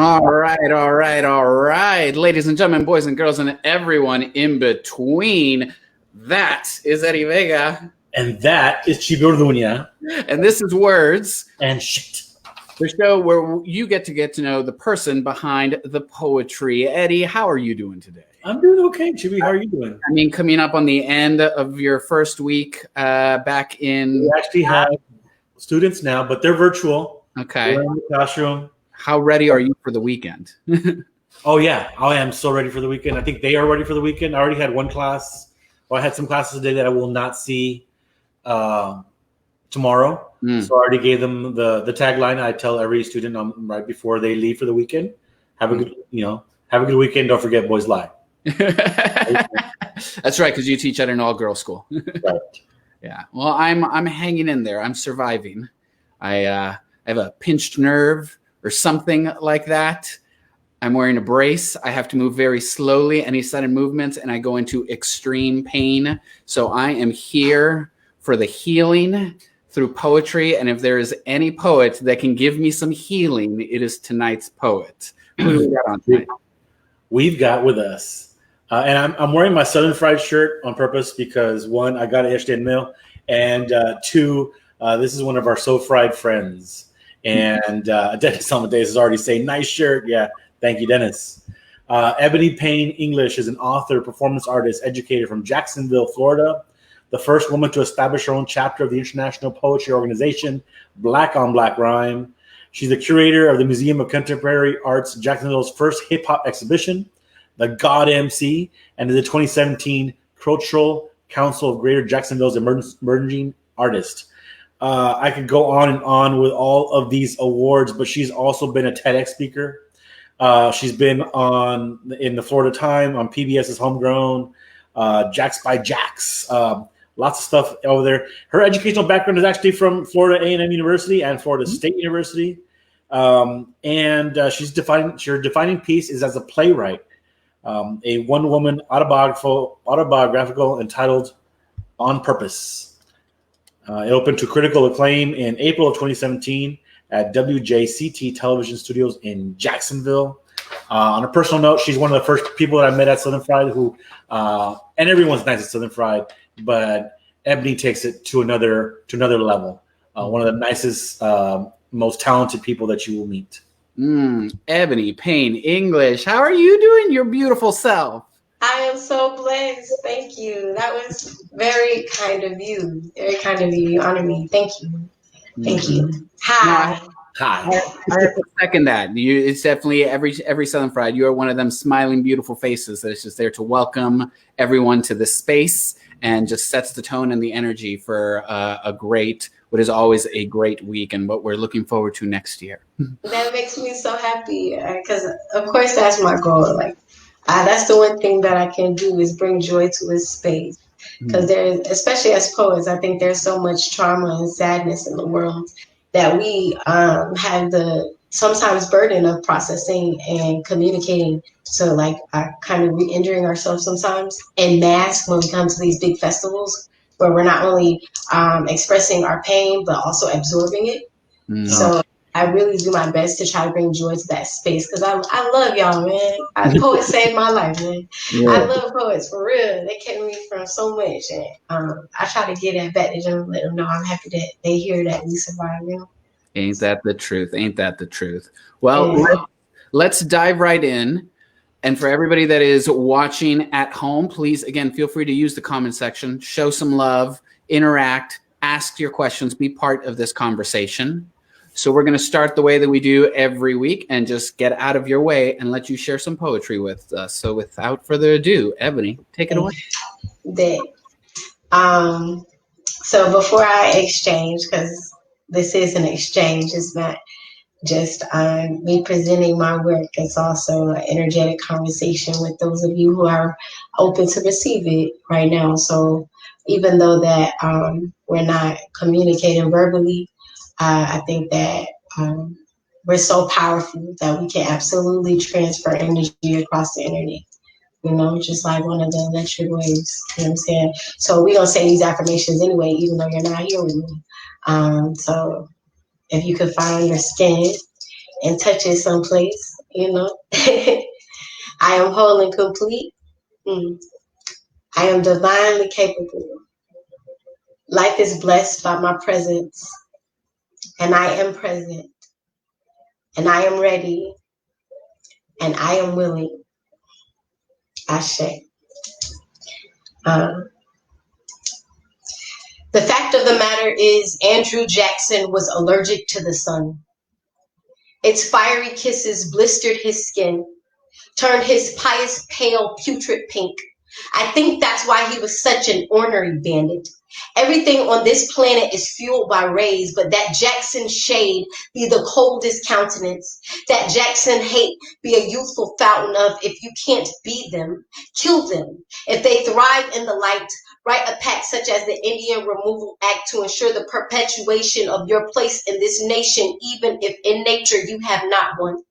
All right. Ladies and gentlemen, boys and girls, and everyone in between. That is Eddie Vega. And that is Chibi Orduña. And this is Words and Shit. The show where you get to know the person behind the poetry. Eddie, how are you doing today? I'm doing okay, Chibi. How are you doing? I mean, coming up on the end of your first week back in... We actually have students now, but they're virtual. Okay. We're in the classroom. How ready are you for the weekend? Oh, yeah. I am so ready for the weekend. I think they are ready for the weekend. I already had one class. Well, I had some classes today that I will not see tomorrow. So I already gave them the tagline. I tell every student right before they leave for the weekend, have a good weekend. Don't forget, boys lie. That's right, because you teach at an all-girls school. Right. Yeah. Well, I'm hanging in there. I'm surviving. I have a pinched nerve or something like that. I'm wearing a brace. I have to move very slowly. Any sudden movements, and I go into extreme pain. So I am here for the healing through poetry. And if there is any poet that can give me some healing, it is tonight's poet. Who do we got on tonight? We've got with us, and I'm wearing my Southern Fried shirt on purpose because one, I got it yesterday in mail, and two, this is one of our So Fried friends. And Dennis Amadeus is already saying, nice shirt. Yeah, thank you, Dennis. Ebony Payne-English is an author, performance artist, educator from Jacksonville, Florida. The first woman to establish her own chapter of the international poetry organization, Black on Black Rhyme. She's the curator of the Museum of Contemporary Art's Jacksonville's first hip-hop exhibition, the God MC, and is the 2017 Cultural Council of Greater Jacksonville's Emerging Artist. I could go on and on with all of these awards, but she's also been a TEDx speaker. She's been in the Florida Time, on PBS's Homegrown, Jax by Jax. Lots of stuff over there. Her educational background is actually from Florida A&M University and Florida State University. And her defining piece is as a playwright, a one-woman autobiographical entitled On Purpose. It opened to critical acclaim in April of 2017 at WJCT television studios in Jacksonville. On a personal note, she's one of the first people that I met at Southern Fried and everyone's nice at Southern Fried, but Ebony takes it to another level. One of the nicest, most talented people that you will meet. Ebony Payne-English, how are you doing, your beautiful self? I am so blessed. Thank you. That was very kind of you. Very kind of you. You honor me. Thank you. Thank you. Hi. Hi. I have to second that. It's definitely every Southern Fried. You are one of them smiling, beautiful faces that is just there to welcome everyone to this space and just sets the tone and the energy for what is always a great week and what we're looking forward to next year. That makes me so happy because, of course, that's my goal. That's the one thing that I can do is bring joy to this space. Because there's, especially as poets, I think there's so much trauma and sadness in the world that we have the sometimes burden of processing and communicating. So kind of re-injuring ourselves sometimes en masse when we come to these big festivals where we're not only expressing our pain, but also absorbing it. So I really do my best to try to bring joy to that space because I love y'all, man. Poets saved my life, man. Yeah. I love poets for real. They kept me from so much, and I try to get that back to them, let them know I'm happy that they hear that we survive. Ain't that the truth? Ain't that the truth? Well, let's dive right in. And for everybody that is watching at home, please again feel free to use the comment section, show some love, interact, ask your questions, be part of this conversation. So we're going to start the way that we do every week and just get out of your way and let you share some poetry with us. So without further ado, Ebony, take it away. So before I exchange, because this is an exchange, it's not just me presenting my work. It's also an energetic conversation with those of you who are open to receive it right now. So even though that we're not communicating verbally, I think that we're so powerful that we can absolutely transfer energy across the internet, just like one of the electric waves, you know what I'm saying? So we're going to say these affirmations anyway, even though you're not here with me. So if you could find your skin and touch it someplace, you know. I am whole and complete. I am divinely capable. Life is blessed by my presence, and I am present, and I am ready, and I am willing. Ashe. The fact of the matter is, Andrew Jackson was allergic to the sun. Its fiery kisses blistered his skin, turned his pious pale putrid pink. I think that's why he was such an ornery bandit. Everything on this planet is fueled by rays, but that Jackson shade be the coldest countenance. That Jackson hate be a youthful fountain of, if you can't beat them, kill them. If they thrive in the light, write a pact such as the Indian Removal Act to ensure the perpetuation of your place in this nation, even if in nature you have not one.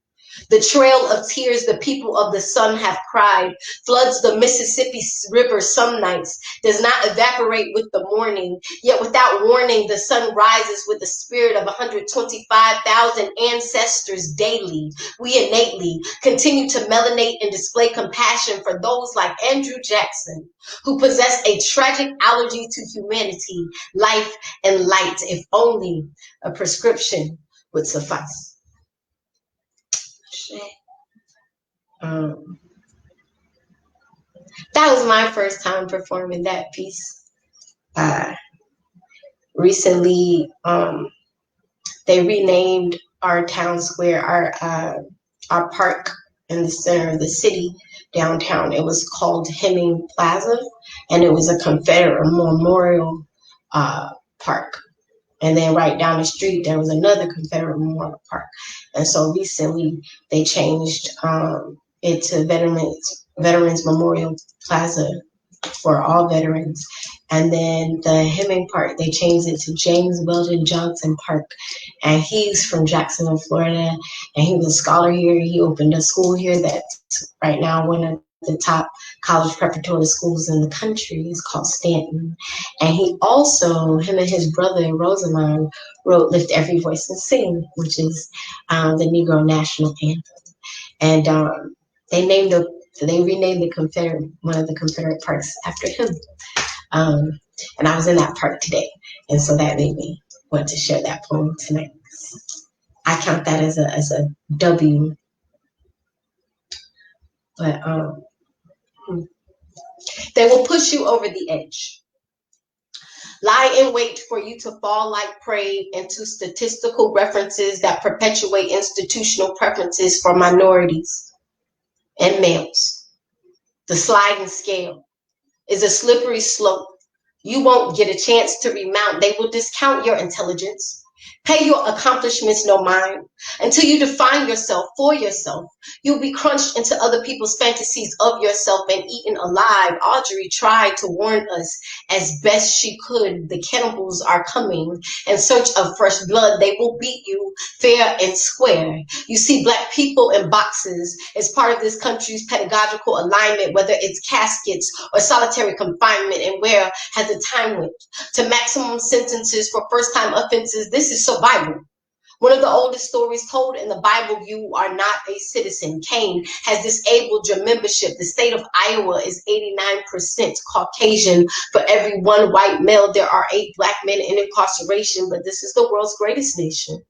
The trail of tears the people of the sun have cried floods the Mississippi River some nights, does not evaporate with the morning. Yet without warning, the sun rises with the spirit of 125,000 ancestors daily. We innately continue to melanate and display compassion for those like Andrew Jackson, who possess a tragic allergy to humanity, life, and light, if only a prescription would suffice. That was my first time performing that piece. Recently, they renamed our town square, our park in the center of the city, downtown. It was called Hemming Plaza, and it was a Confederate memorial park. And then right down the street, there was another Confederate Memorial Park. And so recently, they changed it to Veterans Memorial Plaza for all veterans. And then the Hemming Park, they changed it to James Weldon Johnson Park. And he's from Jacksonville, Florida. And he was a scholar here. He opened a school here that's right now one of the top college preparatory schools in the country. Is called Stanton. And he also, him and his brother Rosamond, wrote Lift Every Voice and Sing, which is the Negro national anthem. And they renamed one of the Confederate parks after him. And I was in that park today. And so that made me want to share that poem tonight. I count that as a W. But they will push you over the edge. Lie in wait for you to fall like prey into statistical references that perpetuate institutional preferences for minorities and males. The sliding scale is a slippery slope. You won't get a chance to remount. They will discount your intelligence, pay your accomplishments no mind. Until you define yourself for yourself, you'll be crunched into other people's fantasies of yourself and eaten alive. Audrey tried to warn us as best she could. The cannibals are coming in search of fresh blood. They will beat you fair and square. You see Black people in boxes as part of this country's pedagogical alignment, whether it's caskets or solitary confinement, and where has the time went to maximum sentences for first-time offenses. This is survival. One of the oldest stories told in the Bible, you are not a citizen. Cain has disabled your membership. The state of Iowa is 89% Caucasian. For every one white male, there are 8 Black men in incarceration, but this is the world's greatest nation.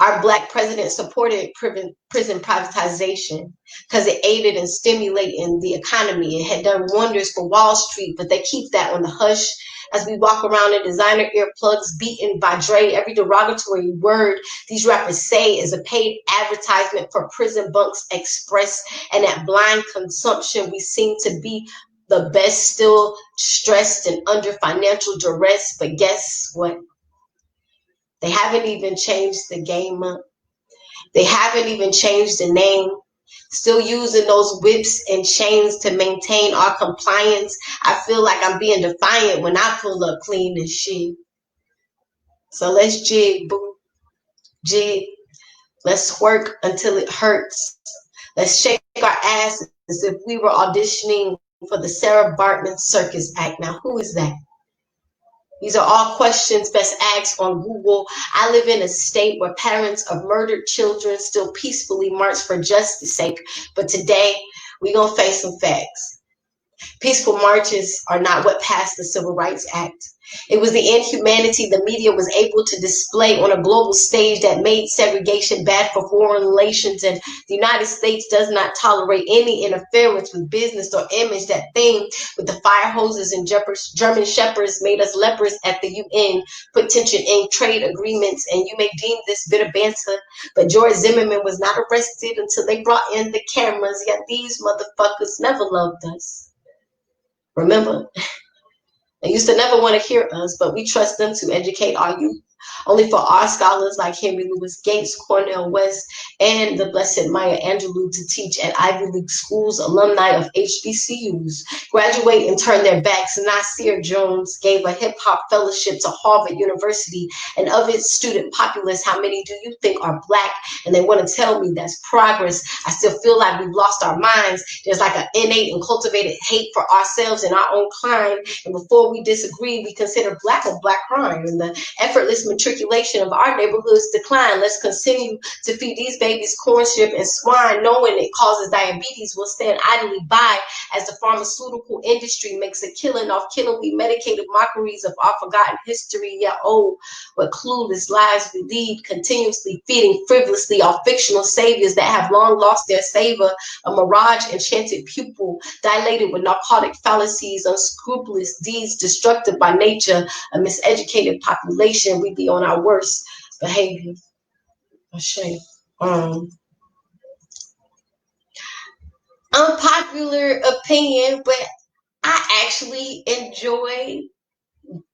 Our Black president supported prison privatization because it aided in stimulating the economy. It had done wonders for Wall Street, but they keep that on the hush as we walk around in designer earplugs beaten by Dre. Every derogatory word these rappers say is a paid advertisement for Prison Bunks Express, and that blind consumption we seem to be the best, still stressed and under financial duress. But guess what? They haven't even changed the game up. They haven't even changed the name. Still using those whips and chains to maintain our compliance. I feel like I'm being defiant when I pull up clean as shit. So let's jig, boo. Jig. Let's twerk until it hurts. Let's shake our asses as if we were auditioning for the Sarah Bartman Circus Act. Now, who is that? These are all questions best asked on Google. I live in a state where parents of murdered children still peacefully march for justice sake. But today, we're going to face some facts. Peaceful marches are not what passed the Civil Rights Act. It was the inhumanity the media was able to display on a global stage that made segregation bad for foreign relations, and the United States does not tolerate any interference with business or image. That thing with the fire hoses and German shepherds made us lepers at the UN, put tension in trade agreements, and you may deem this bitter banter, but George Zimmerman was not arrested until they brought in the cameras, yet these motherfuckers never loved us. Remember? They used to never want to hear us, but we trust them to educate our youth. Only for our scholars like Henry Louis Gates, Cornel West, and the blessed Maya Angelou to teach at Ivy League schools, alumni of HBCUs, graduate and turn their backs. Nasir Jones gave a hip-hop fellowship to Harvard University, and of its student populace, how many do you think are Black? And they want to tell me that's progress. I still feel like we've lost our minds. There's like an innate and cultivated hate for ourselves and our own kind, and before we disagree, we consider Black or Black crime, and the effortless matriculation of our neighborhoods decline. Let's continue to feed these babies corn syrup and swine, knowing it causes diabetes. Will stand idly by as the pharmaceutical industry makes a killing off killingly medicated mockeries of our forgotten history. Yeah, oh, what clueless lives we lead, continuously feeding frivolously off fictional saviors that have long lost their savor, a mirage enchanted pupil dilated with narcotic fallacies, unscrupulous deeds destructive by nature, a miseducated population. We be on our worst behavior. Unpopular opinion, but I actually enjoy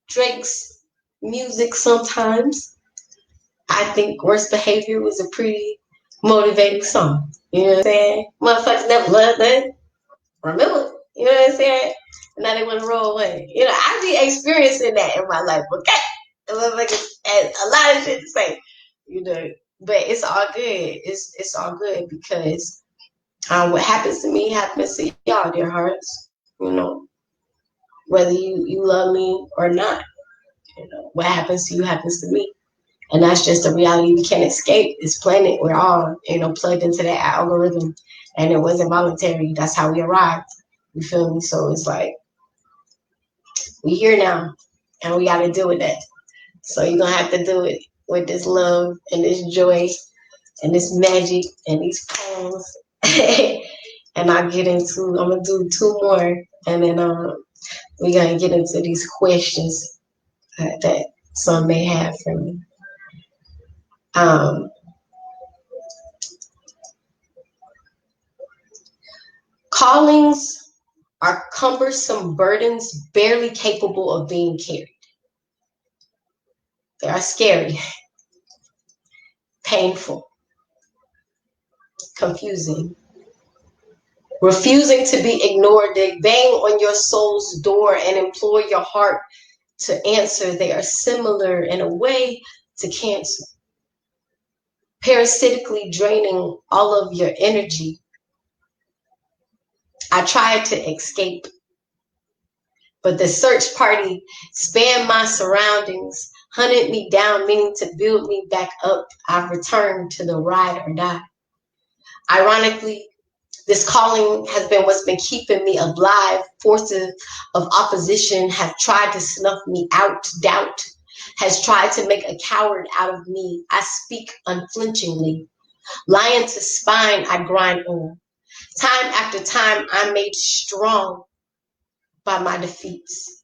Drake's music sometimes. I think Worst Behavior was a pretty motivating song. You know what I'm saying? Motherfuckers never loved that. Remember? You know what I'm saying? And now they want to roll away. You know, I be experiencing that in my life. Okay? And a lot of shit to say. You know, but it's all good. It's all good because what happens to me happens to y'all, dear hearts. You know, whether you love me or not. You know, what happens to you happens to me. And that's just a reality we can't escape. This planet, we're all, you know, plugged into that algorithm, and it wasn't voluntary. That's how we arrived. You feel me? So it's like, we here now, and we got to deal with that. So you're going to have to do it with this love and this joy and this magic and these poems. And I'm going to do 2 more, and then we're going to get into these questions that some may have for me. Callings are cumbersome burdens barely capable of being carried. They are scary, painful, confusing, refusing to be ignored. They bang on your soul's door and implore your heart to answer. They are similar in a way to cancer, parasitically draining all of your energy. I tried to escape, but the search party spanned my surroundings, hunted me down, meaning to build me back up. I've returned to the ride or die. Ironically, this calling has been what's been keeping me alive. Forces of opposition have tried to snuff me out. Doubt has tried to make a coward out of me. I speak unflinchingly. Lion to spine, I grind on. Time after time, I'm made strong by my defeats.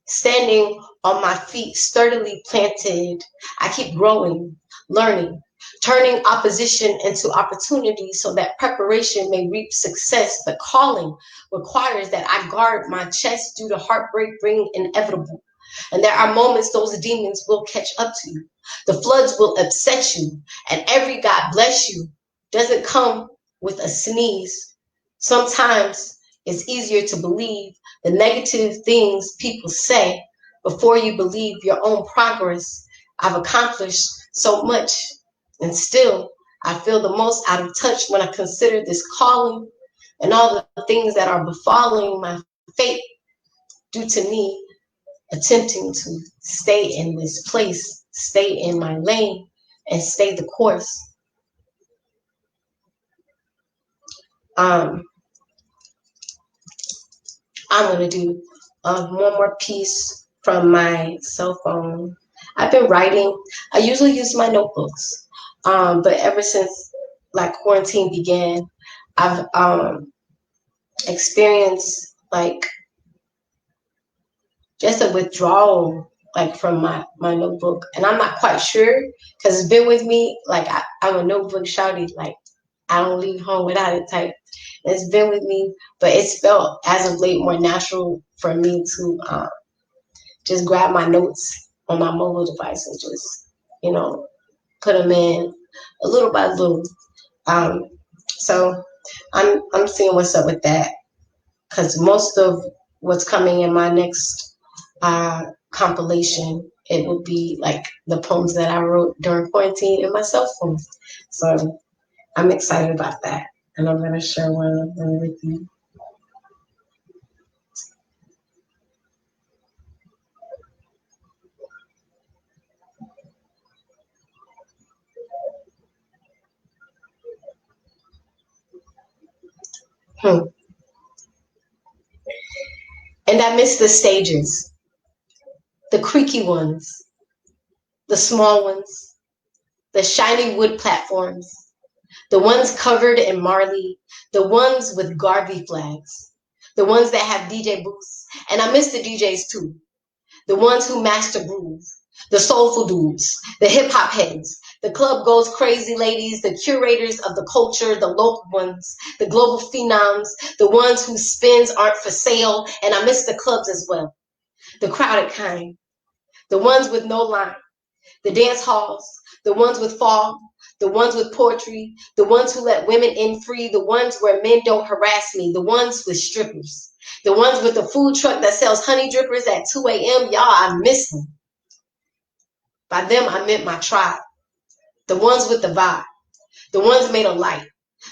Standing on my feet, sturdily planted, I keep growing, learning, turning opposition into opportunity so that preparation may reap success. The calling requires that I guard my chest due to heartbreak being inevitable. And there are moments those demons will catch up to you. The floods will upset you, and every God bless you doesn't come with a sneeze. Sometimes it's easier to believe the negative things people say before you believe your own progress. I've accomplished so much, and still I feel the most out of touch when I consider this calling and all the things that are befalling my fate due to me attempting to stay in this place, stay in my lane, and stay the course. I'm going to do one more piece from my cell phone. I've been writing. I usually use my notebooks, but ever since like quarantine began, I've experienced like just a withdrawal like from my notebook, and I'm not quite sure because it's been with me. Like I'm a notebook shouty, like I don't leave home without it type. It's been with me, but it's felt as of late more natural for me to just grab my notes on my mobile device and just, you know, put them in a little by little. So I'm seeing what's up with that, because most of what's coming in my next compilation, it will be like the poems that I wrote during quarantine in my cell phone. So I'm excited about that, and I'm going to share one of them with you. And I miss the stages, the creaky ones, the small ones, the shiny wood platforms, the ones covered in Marley, the ones with Garvey flags, the ones that have DJ booths. And I miss the DJs too, the ones who master groove, the soulful dudes, the hip hop heads, the club goes crazy ladies, the curators of the culture, the local ones, the global phenoms, the ones whose spins aren't for sale. And I miss the clubs as well, the crowded kind, the ones with no line, the dance halls, the ones with fog, the ones with poetry, the ones who let women in free, the ones where men don't harass me, the ones with strippers, the ones with the food truck that sells honey drippers at 2 a.m. Y'all, I miss them. By them, I meant my tribe. The ones with the vibe, the ones made of light,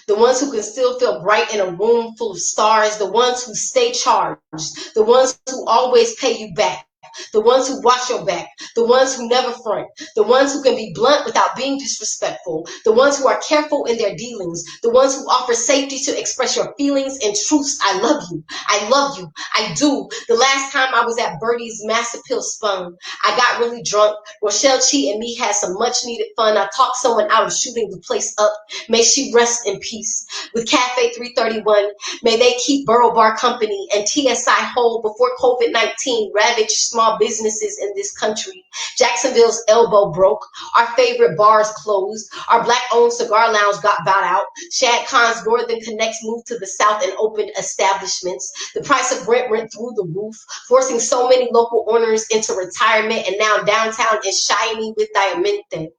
the ones who can still feel bright in a room full of stars, the ones who stay charged, the ones who always pay you back, the ones who watch your back, the ones who never front, the ones who can be blunt without being disrespectful, the ones who are careful in their dealings, the ones who offer safety to express your feelings and truths. I love you. I love you. I do. The last time I was at Birdie's Massive Pill Spun, I got really drunk. Rochelle Chi and me had some much needed fun. I talked someone out of shooting the place up. May she rest in peace. With Cafe 331, may they keep Borough Bar company and TSI whole before COVID-19 ravaged small businesses in this country. Jacksonville's elbow broke. Our favorite bars closed. Our black-owned cigar lounge got bought out. Shad Khan's Northern Connects moved to the south and opened establishments. The price of rent went through the roof, forcing so many local owners into retirement, and now downtown is shiny with diamante.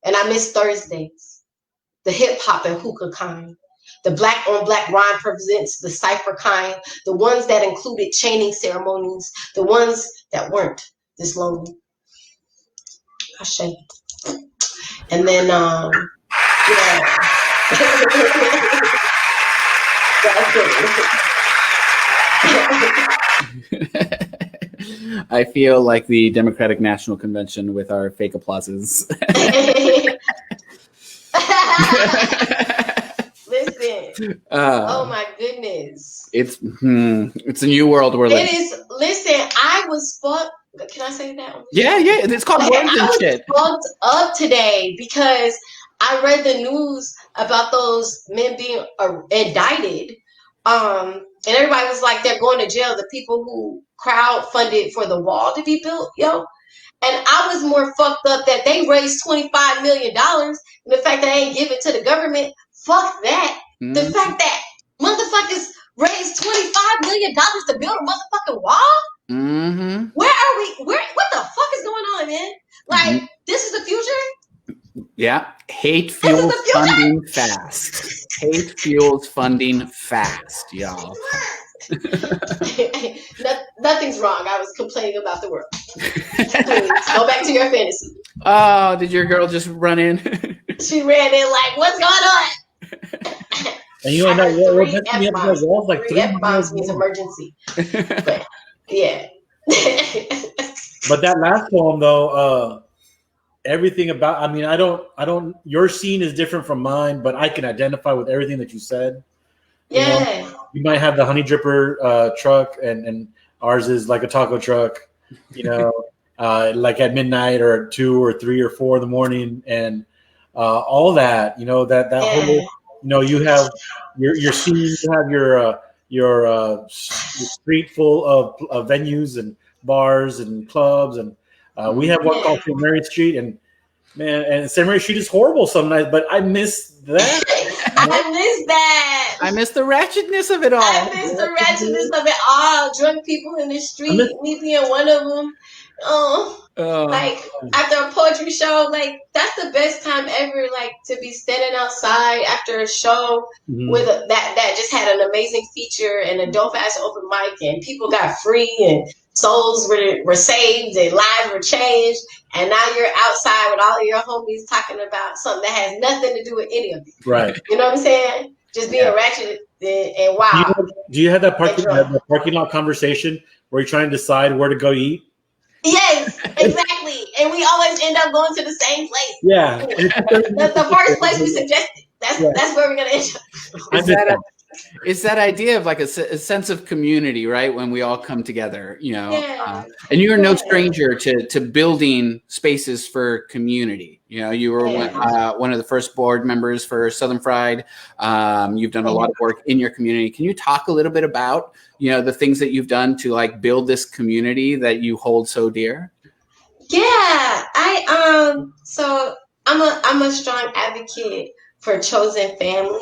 And I miss Thursdays, the hip-hop and hookah kind. The black-on-black rhyme presents the cipher kind, the ones that included chaining ceremonies, the ones that weren't this lonely. Ashe. And then, yeah. I feel like the Democratic National Convention with our fake applauses. Listen, oh my goodness. It's a new world we're living. It is, listen, I was fucked. Can I say that? Yeah, it's called words and shit. I was fucked up today because I read the news about those men being indicted. And everybody was like, they're going to jail, the people who crowdfunded for the wall to be built, yo. And I was more fucked up that they raised $25 million, and the fact that they ain't give it to the government. Fuck that. Mm-hmm. The fact that motherfuckers raised $25 million to build a motherfucking wall. Mm-hmm. Where are we? What the fuck is going on, man? Like, this is the future? Yeah. Hate fuels funding fast. Hate fuels funding fast, y'all. Nothing's wrong. I was complaining about the world. Please, go back to your fantasy. Oh, did your girl just run in? She ran in like, what's going on? And you don't know what three F-bombs means emergency. But, yeah. But that last poem, though, everything about, I mean, I don't, your scene is different from mine, but I can identify with everything that you said. Yeah. You might have the honey dripper truck, and ours is like a taco truck, like at midnight or at 2 or 3 or 4 in the morning, and all that, that whole, you have your scene, you have your street full of venues and bars and clubs, and we have one called St. Mary Street, and man, and St. Mary Street is horrible some nights, but I miss that. I miss that. I miss the ratchetness of it all. I miss the ratchetness of it all. Drunk people in the street, me being one of them. Like after a poetry show, like that's the best time ever. Like to be standing outside after a show with that just had an amazing feature and a dope ass open mic, and people got free and souls were saved and lives were changed. And now you're outside with all of your homies talking about something that has nothing to do with any of it. Right. You know what I'm saying? Just being ratchet and wild. Do you have that parking lot conversation where you're trying to decide where to go eat? Yes, exactly. And we always end up going to the same place. Yeah. The first place we suggested. That's where we're going to end up. It's that idea of like a sense of community, right? When we all come together, and you are no stranger to building spaces for community. You were one of the first board members for Southern Fried. You've done a lot of work in your community. Can you talk a little bit about, the things that you've done to like build this community that you hold so dear? Yeah, so I'm a strong advocate for chosen family.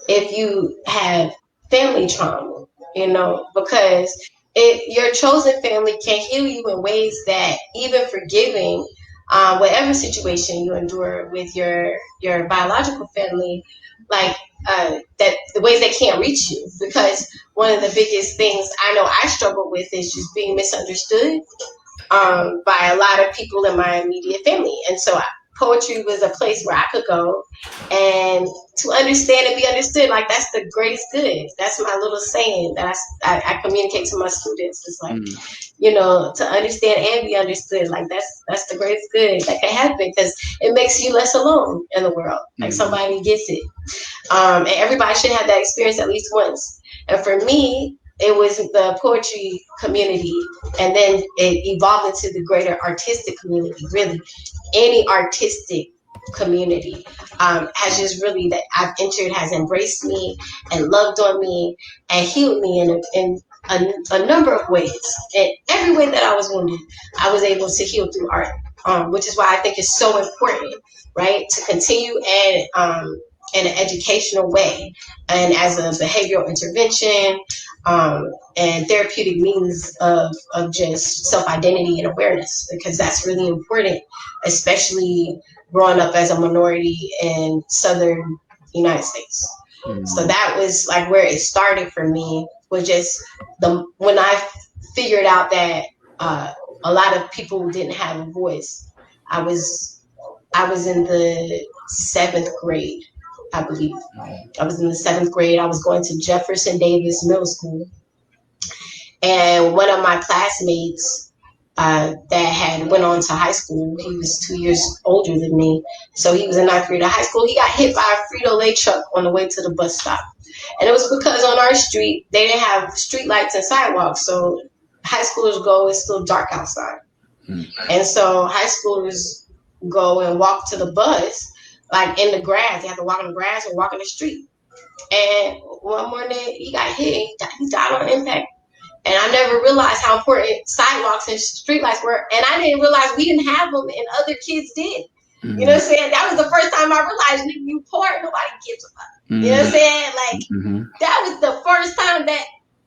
If you have family trauma, because your chosen family can heal you in ways that even forgiving whatever situation you endure with your biological family, like that the ways they can't reach you. Because one of the biggest things I know I struggle with is just being misunderstood by a lot of people in my immediate family. And so poetry was a place where I could go and to understand and be understood. Like that's the greatest good. That's my little saying that I communicate to my students. It's like, to understand and be understood. Like that's the greatest good that can happen because it makes you less alone in the world. Like somebody gets it. And everybody should have that experience at least once. And for me, it was the poetry community, and then it evolved into the greater artistic community. Really, any artistic community has just really that I've entered has embraced me and loved on me and healed me in a number of ways. In every way that I was wounded, I was able to heal through art, which is why I think it's so important, right, to continue and in an educational way and as a behavioral intervention and therapeutic means of just self-identity and awareness, because that's really important, especially growing up as a minority in Southern United States. So that was like where it started for me, was just when I figured out that a lot of people didn't have a voice. I was in the 7th grade, I believe. I was in the 7th grade. I was going to Jefferson Davis Middle School. And one of my classmates that had went on to high school, he was 2 years older than me. So he was in 9th grade of high school. He got hit by a Frito-Lay truck on the way to the bus stop. And it was because on our street, they didn't have street lights and sidewalks. So high schoolers go, it's still dark outside. And so high schoolers go and walk to the bus, like in the grass. They have to walk in the grass or walk in the street. And one morning he got hit. He died on impact. And I never realized how important sidewalks and streetlights were. And I didn't realize we didn't have them and other kids did. You know what I'm saying? That was the first time I realized you poor, nobody gives a fuck. You know what I'm saying? Like that was the first time that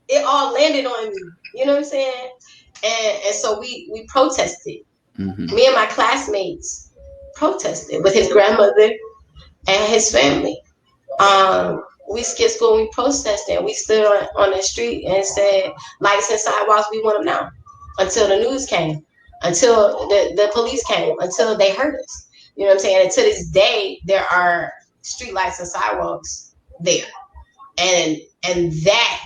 it all landed on me. You know what I'm saying? And so we protested. Me and my classmates protested with his grandmother and his family. We skipped school and we protested. And we stood on the street and said, lights and sidewalks, we want them now. Until the news came, until the police came, until they hurt us. You know what I'm saying? And to this day, there are street lights and sidewalks there. And that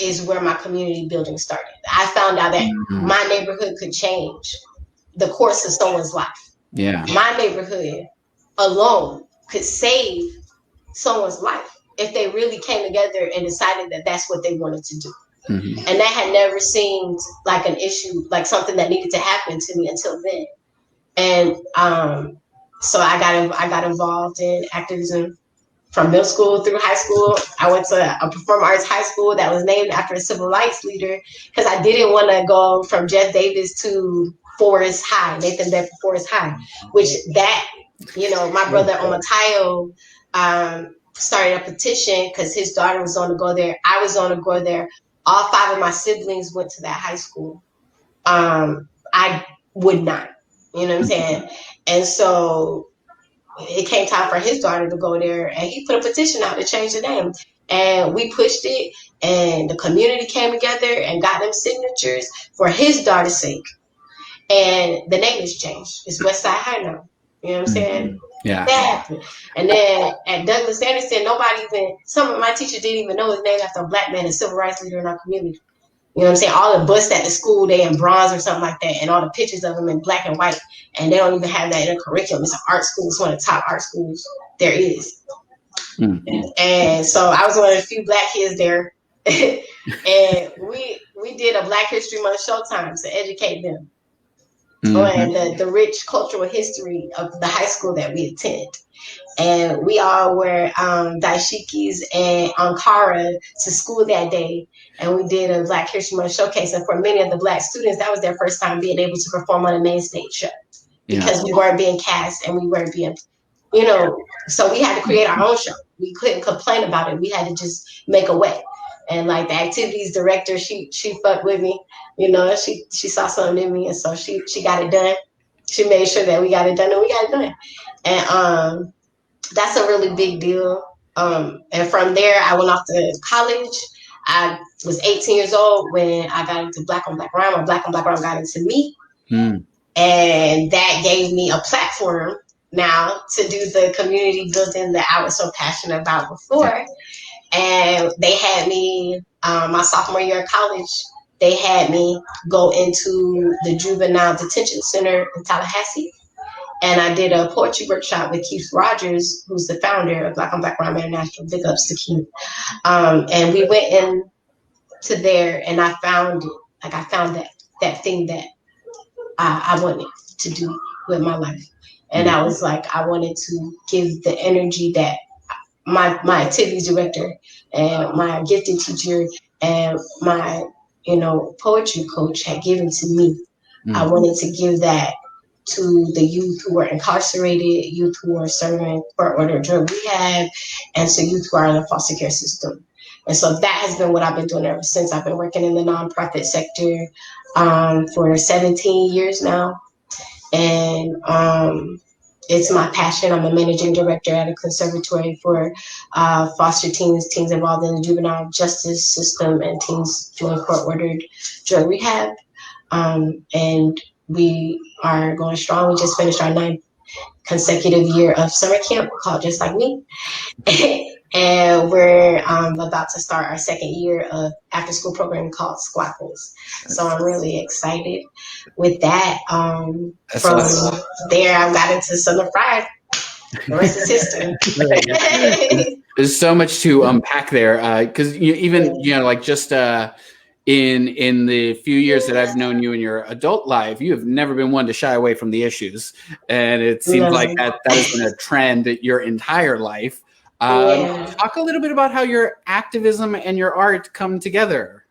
is where my community building started. I found out that my neighborhood could change the course of someone's life. Yeah. My neighborhood alone could save someone's life if they really came together and decided that that's what they wanted to do. Mm-hmm. And that had never seemed like an issue, like something that needed to happen to me until then. And so I got involved in activism from middle school through high school. I went to a performing arts high school that was named after a civil rights leader because I didn't want to go from Jeff Davis to Forest High, Nathan Bedford Forest High, which that, my brother Omatayo started a petition because his daughter was going to go there. I was going to go there. All 5 of my siblings went to that high school. I would not, you know what I'm saying? And so it came time for his daughter to go there, and he put a petition out to change the name. And we pushed it, and the community came together and got them signatures for his daughter's sake. And the name is changed. It's Westside High now. You know what I'm saying? Yeah. That happened. And then at Douglas Anderson, some of my teachers didn't even know his name after a black man, a civil rights leader in our community. You know what I'm saying? All the busts at the school, they in bronze or something like that, and all the pictures of them in black and white. And they don't even have that in a curriculum. It's an art school. It's one of the top art schools there is. Mm-hmm. And so I was one of the few black kids there. And we did a Black History Month showtime to educate them on the rich cultural history of the high school that we attend. And we all wore dashikis and ankara to school that day. And we did a Black History Month showcase. And for many of the black students, that was their first time being able to perform on a main stage show. Because we weren't being cast and we weren't being, so we had to create our own show. We couldn't complain about it. We had to just make a way. And like the activities director, she fucked with me. She saw something in me, and so she got it done. She made sure that we got it done, and we got it done. And that's a really big deal. And from there, I went off to college. I was 18 years old when I got into Black on Black Rhyme, or Black on Black Rhyme got into me. And that gave me a platform now to do the community building that I was so passionate about before. And they had me, my sophomore year of college, they had me go into the juvenile detention center in Tallahassee. And I did a poetry workshop with Keith Rogers, who's the founder of Black on Black Rhyme International. Big ups to Keith. And we went into there, and I found that thing that I wanted to do with my life. And I was like, I wanted to give the energy that my activities director and my gifted teacher and my poetry coach had given to me. I wanted to give that to the youth who were incarcerated, youth who are serving court-ordered drug rehab, and to youth who are in the foster care system. And so that has been what I've been doing ever since. I've been working in the nonprofit sector for 17 years now. And it's my passion. I'm a managing director at a conservatory for foster teens involved in the juvenile justice system, and teens doing court-ordered drug rehab. And we are going strong. We just finished our 9th consecutive year of summer camp called Just Like Me. And we're about to start our 2nd year of after-school program called Squackles. So I'm really excited with that. From there, I got into Southern Fried. The rest is history. There's so much to unpack there, because in the few years that I've known you in your adult life, you have never been one to shy away from the issues, and it seems like that has been a trend your entire life. Talk a little bit about how your activism and your art come together.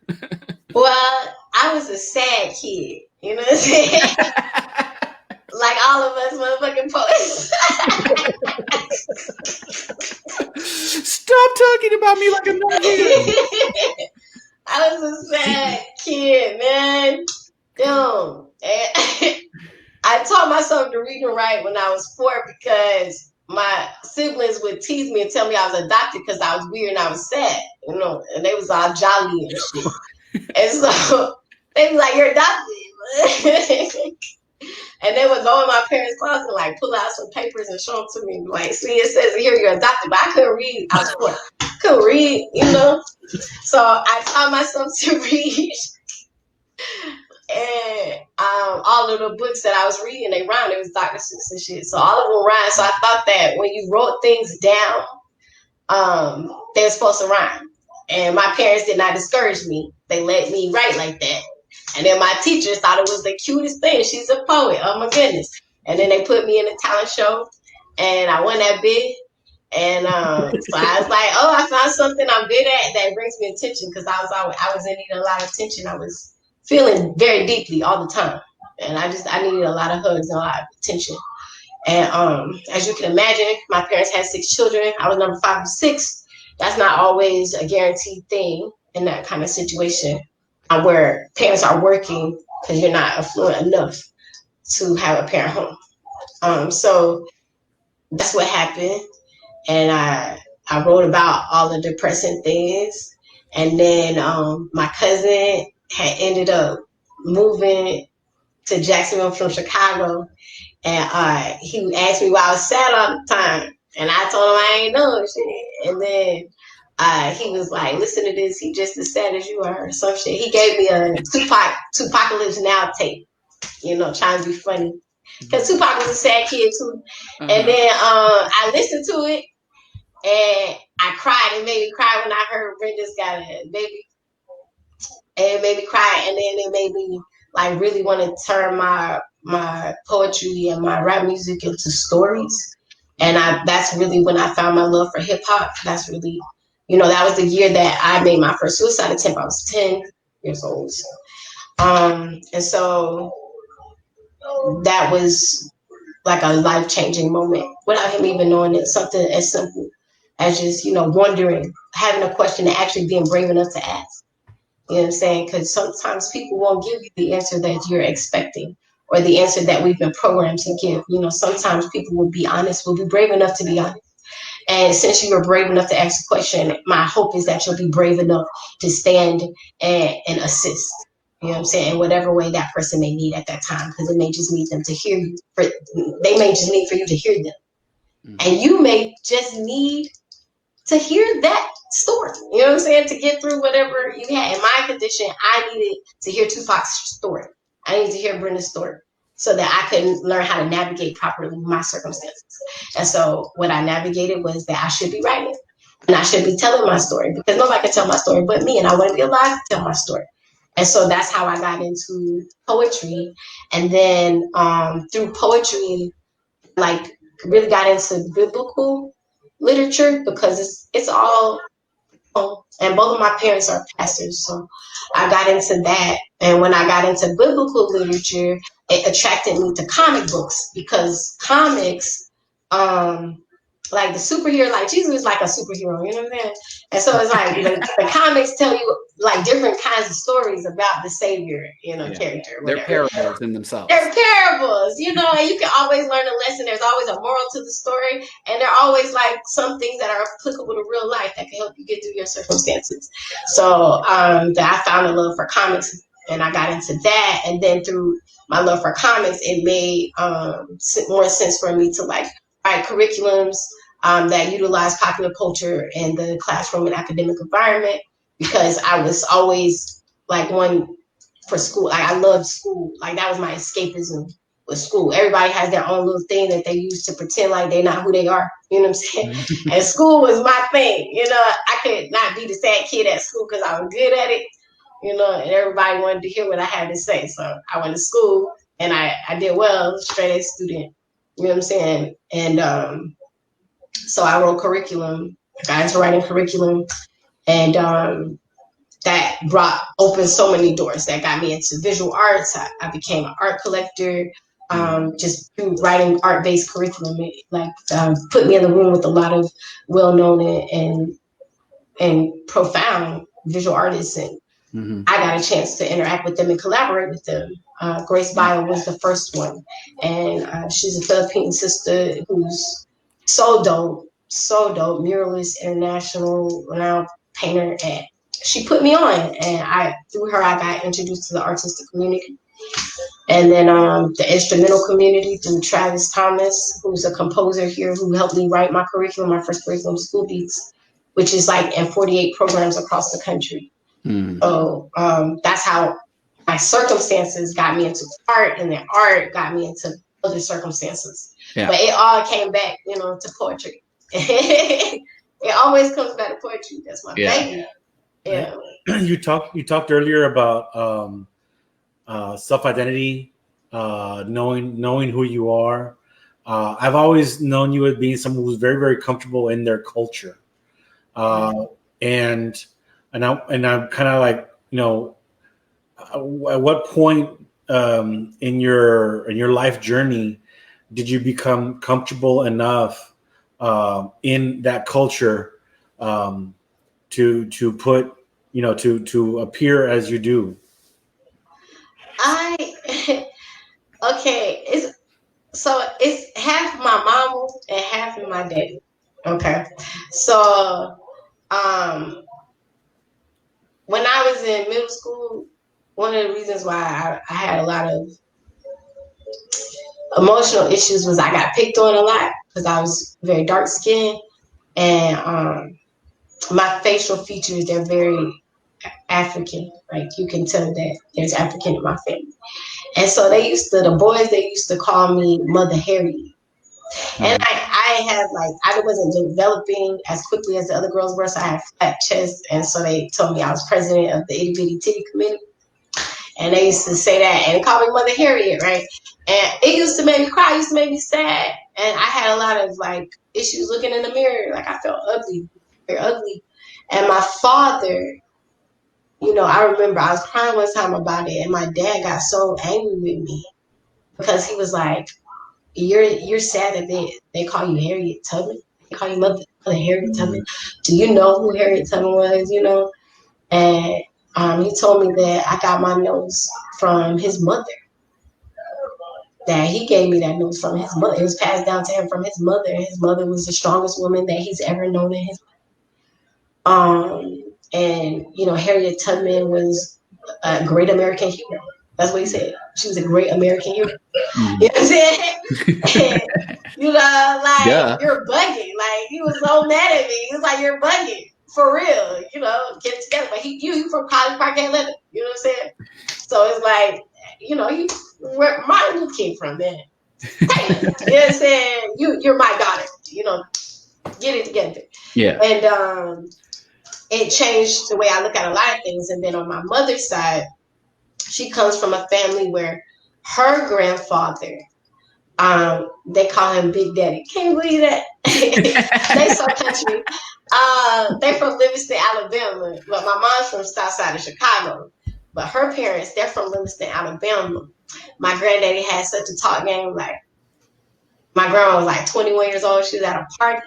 Well, I was a sad kid, you know what I'm saying? Like all of us motherfucking poets. Stop talking about me like I'm not here. I was a sad kid, man. Damn. And I taught myself to read and write when I was 4 because my siblings would tease me and tell me I was adopted because I was weird and I was sad, and they was all jolly and shit. And so they was like, "You're adopted." And they would go in my parents' closet and pull out some papers and show them to me. Like, see, it says here you're adopted, but I couldn't read. I was 4. could read, So I taught myself to read. And all of the books that I was reading, they rhymed. It was Dr. Seuss and shit. So all of them rhymed. So I thought that when you wrote things down, they were supposed to rhyme. And my parents did not discourage me. They let me write like that. And then my teachers thought it was the cutest thing. She's a poet. Oh my goodness. And then they put me in a talent show and I won that bid. And so I was like, oh, I found something I'm good at that brings me attention, because I was in need of a lot of attention. I was feeling very deeply all the time. And I needed a lot of hugs and a lot of attention. And as you can imagine, my parents had 6 children. I was number 5 of 6. That's not always a guaranteed thing in that kind of situation where parents are working because you're not affluent enough to have a parent home. So that's what happened. And I wrote about all the depressing things. And then my cousin had ended up moving to Jacksonville from Chicago. And he asked me why I was sad all the time. And I told him I ain't know shit. And then he was like, listen to this. He just as sad as you are or some shit. He gave me a Tupacalypse Now tape, trying to be funny. Because Tupac was a sad kid too. And then I listened to it and I cried. It made me cry when I heard Brenda's got a baby. And it made me cry. And then it made me like really want to turn my poetry and my rap music into stories. And that's really when I found my love for hip hop. That's really, that was the year that I made my first suicide attempt. I was 10 years old. And so that was like a life-changing moment without him even knowing it. Something as simple as just, wondering, having a question and actually being brave enough to ask. You know what I'm saying? Because sometimes people won't give you the answer that you're expecting or the answer that we've been programmed to give. Sometimes people will be honest, will be brave enough to be honest. And since you were brave enough to ask a question, my hope is that you'll be brave enough to stand and assist. You know what I'm saying? In whatever way that person may need at that time, because it may just need them to hear you. They may just need for you to hear them. Mm-hmm. And you may just need to hear that story. You know what I'm saying? To get through whatever you had. In my condition, I needed to hear Tupac's story. I needed to hear Brenda's story so that I could learn how to navigate properly my circumstances. And so what I navigated was that I should be writing and I should be telling my story, because nobody can tell my story but me, and I want to be alive to tell my story. And so that's how I got into poetry. And then through poetry, like really got into biblical literature, because it's all, and both of my parents are pastors. So I got into that. And when I got into biblical literature, it attracted me to comic books, because comics, like the superhero, like Jesus is like a superhero, you know what I'm saying? And so it's like the comics tell you like different kinds of stories about the savior, character. They're parables in themselves. They're parables, and you can always learn a lesson. There's always a moral to the story, and there are always like some things that are applicable to real life that can help you get through your circumstances. So I found a love for comics, and I got into that. And then through my love for comics, it made more sense for me to like write curriculums that utilize popular culture in the classroom and academic environment, because I was always like one for school. Like I loved school. Like that was my escapism with school. Everybody has their own little thing that they use to pretend like they're not who they are. You know what I'm saying? And school was my thing. I could not be the sad kid at school because I was good at it. And everybody wanted to hear what I had to say. So I went to school and I did well, straight A student. You know what I'm saying? And so I wrote curriculum. I got into writing curriculum, and that opened so many doors. That got me into visual arts. I became an art collector, just through writing art-based curriculum. It put me in the room with a lot of well-known and profound visual artists, and I got a chance to interact with them and collaborate with them. Grace Bio was the first one, and she's a Philippine sister who's so dope, muralist, international renowned painter, and she put me on, and through her I got introduced to the artistic community, and then the instrumental community through Travis Thomas, who's a composer here who helped me write my curriculum, my first curriculum, School Beats, which is like in 48 programs across the country. So that's how my circumstances got me into art, and then art got me into other circumstances. Yeah. But it all came back, to poetry. It always comes back to poetry. That's my baby. Yeah. You talked earlier about self-identity, knowing who you are. I've always known you as being someone who's very, very comfortable in their culture. And I'm kind of like, at what point in your life journey did you become comfortable enough in that culture to put, to appear as you do? Okay, it's half my mama and half of my daddy. Okay, so when I was in middle school, one of the reasons why I had a lot of emotional issues was I got picked on a lot because I was very dark skinned, and my facial features, they're very African. Like, you can tell that there's African in my family. And so the boys used to call me Mother Harriet. And I wasn't developing as quickly as the other girls were, so I had flat chest. And so they told me I was president of the itty bitty titty committee. And they used to say that and call me Mother Harriet, right? And it used to make me cry, it used to make me sad. And I had a lot of issues looking in the mirror. Like, I felt ugly, very ugly. And my father, I remember I was crying one time about it, and my dad got so angry with me because he was like, You're sad that they call you Harriet Tubman. They call you Mother Harriet Tubman. Do you know who Harriet Tubman was? And he told me that I got my nose from his mother. That he gave me that nose from his mother. It was passed down to him from his mother. And his mother was the strongest woman that he's ever known in his life. And Harriet Tubman was a great American hero. That's what he said. She was a great American hero. You know what I'm saying? And, you're bugging. Like, he was so mad at me. He was like, you're bugging. For real. Get it together. But you from College Park, Atlanta. You know what I'm saying? So it's like, where Martin Luther King from, man. Hey, you know what I'm saying? You're my daughter. Get it together. Yeah. And it changed the way I look at a lot of things. And then on my mother's side, she comes from a family where her grandfather, they call him Big Daddy. Can you believe that? They so country. They're from Livingston, Alabama. But my mom's from South Side of Chicago. But her parents, they're from Livingston, Alabama. My granddaddy had such a talk game. Like, my grandma was like 21 years old. She was at a party.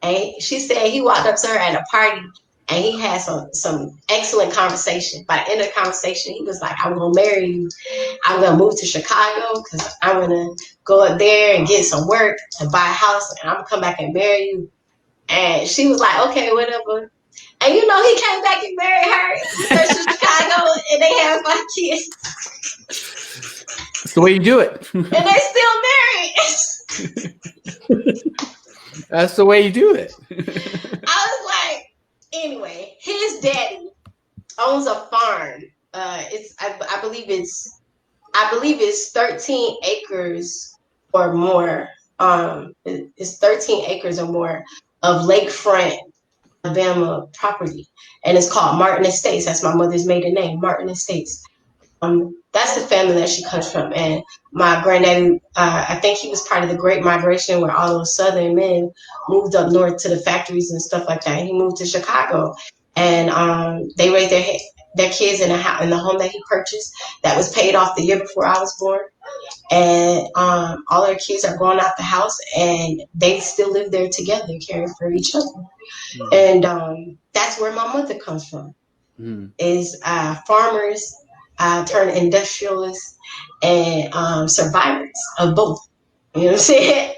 And she said he walked up to her at a party, and he had some excellent conversation. By the end of the conversation, he was like, I'm going to marry you. I'm going to move to Chicago because I'm going to go up there and get some work and buy a house, and I'm going to come back and marry you. And she was like, okay, whatever. And he came back and married her. He went to Chicago, and they had 5 kids. That's the way you do it. And they're still married. That's the way you do it. I was like, anyway, his daddy owns a farm. I believe it's 13 acres or more. It's 13 acres or more of lakefront Alabama property, and it's called Martin Estates. That's my mother's maiden name, Martin Estates. That's the family that she comes from. And my granddaddy, I think he was part of the Great Migration, where all those Southern men moved up north to the factories and stuff like that. He moved to Chicago, and they raised their kids in the home that he purchased that was paid off the year before I was born. And all their kids are going out the house, and they still live there together, caring for each other. And that's where my mother comes from. Is farmers turned industrialists and survivors of both. You know what I'm saying?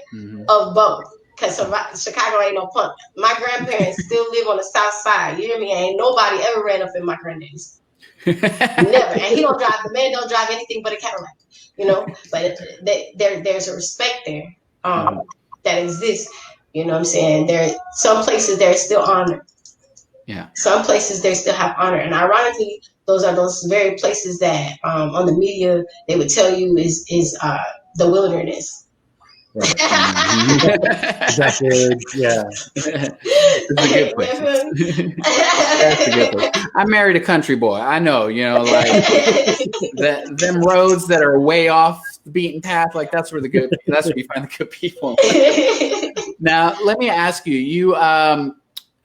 Of both. Because Chicago ain't no punk. My grandparents still live on the south side. You hear me? Ain't nobody ever ran up in my granddaddy's. Never. And the man don't drive anything but a Cadillac. But there's a respect there that exists. You know what I'm saying? Some places there's still honor. Yeah. Some places they still have honor. And ironically, those are those very places that on the media they would tell you is the wilderness. Right. Exactly. Yeah. It's a good place. That's a good place. I married a country boy. I know, like them roads that are way off the beaten path. Like that's where you find the good people. Now, let me ask you.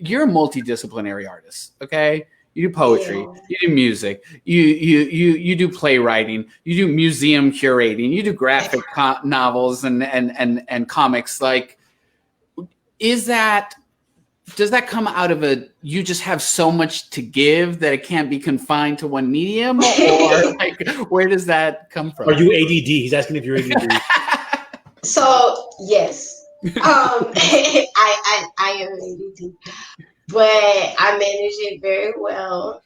You're a multidisciplinary artist. Okay. You do poetry, you do music, you do playwriting, you do museum curating, you do graphic novels and comics. Like, does that come out of you just have so much to give that it can't be confined to one medium, or like where does that come from? Are you ADD? He's asking if you're ADD. So yes, I am ADD. But I manage it very well.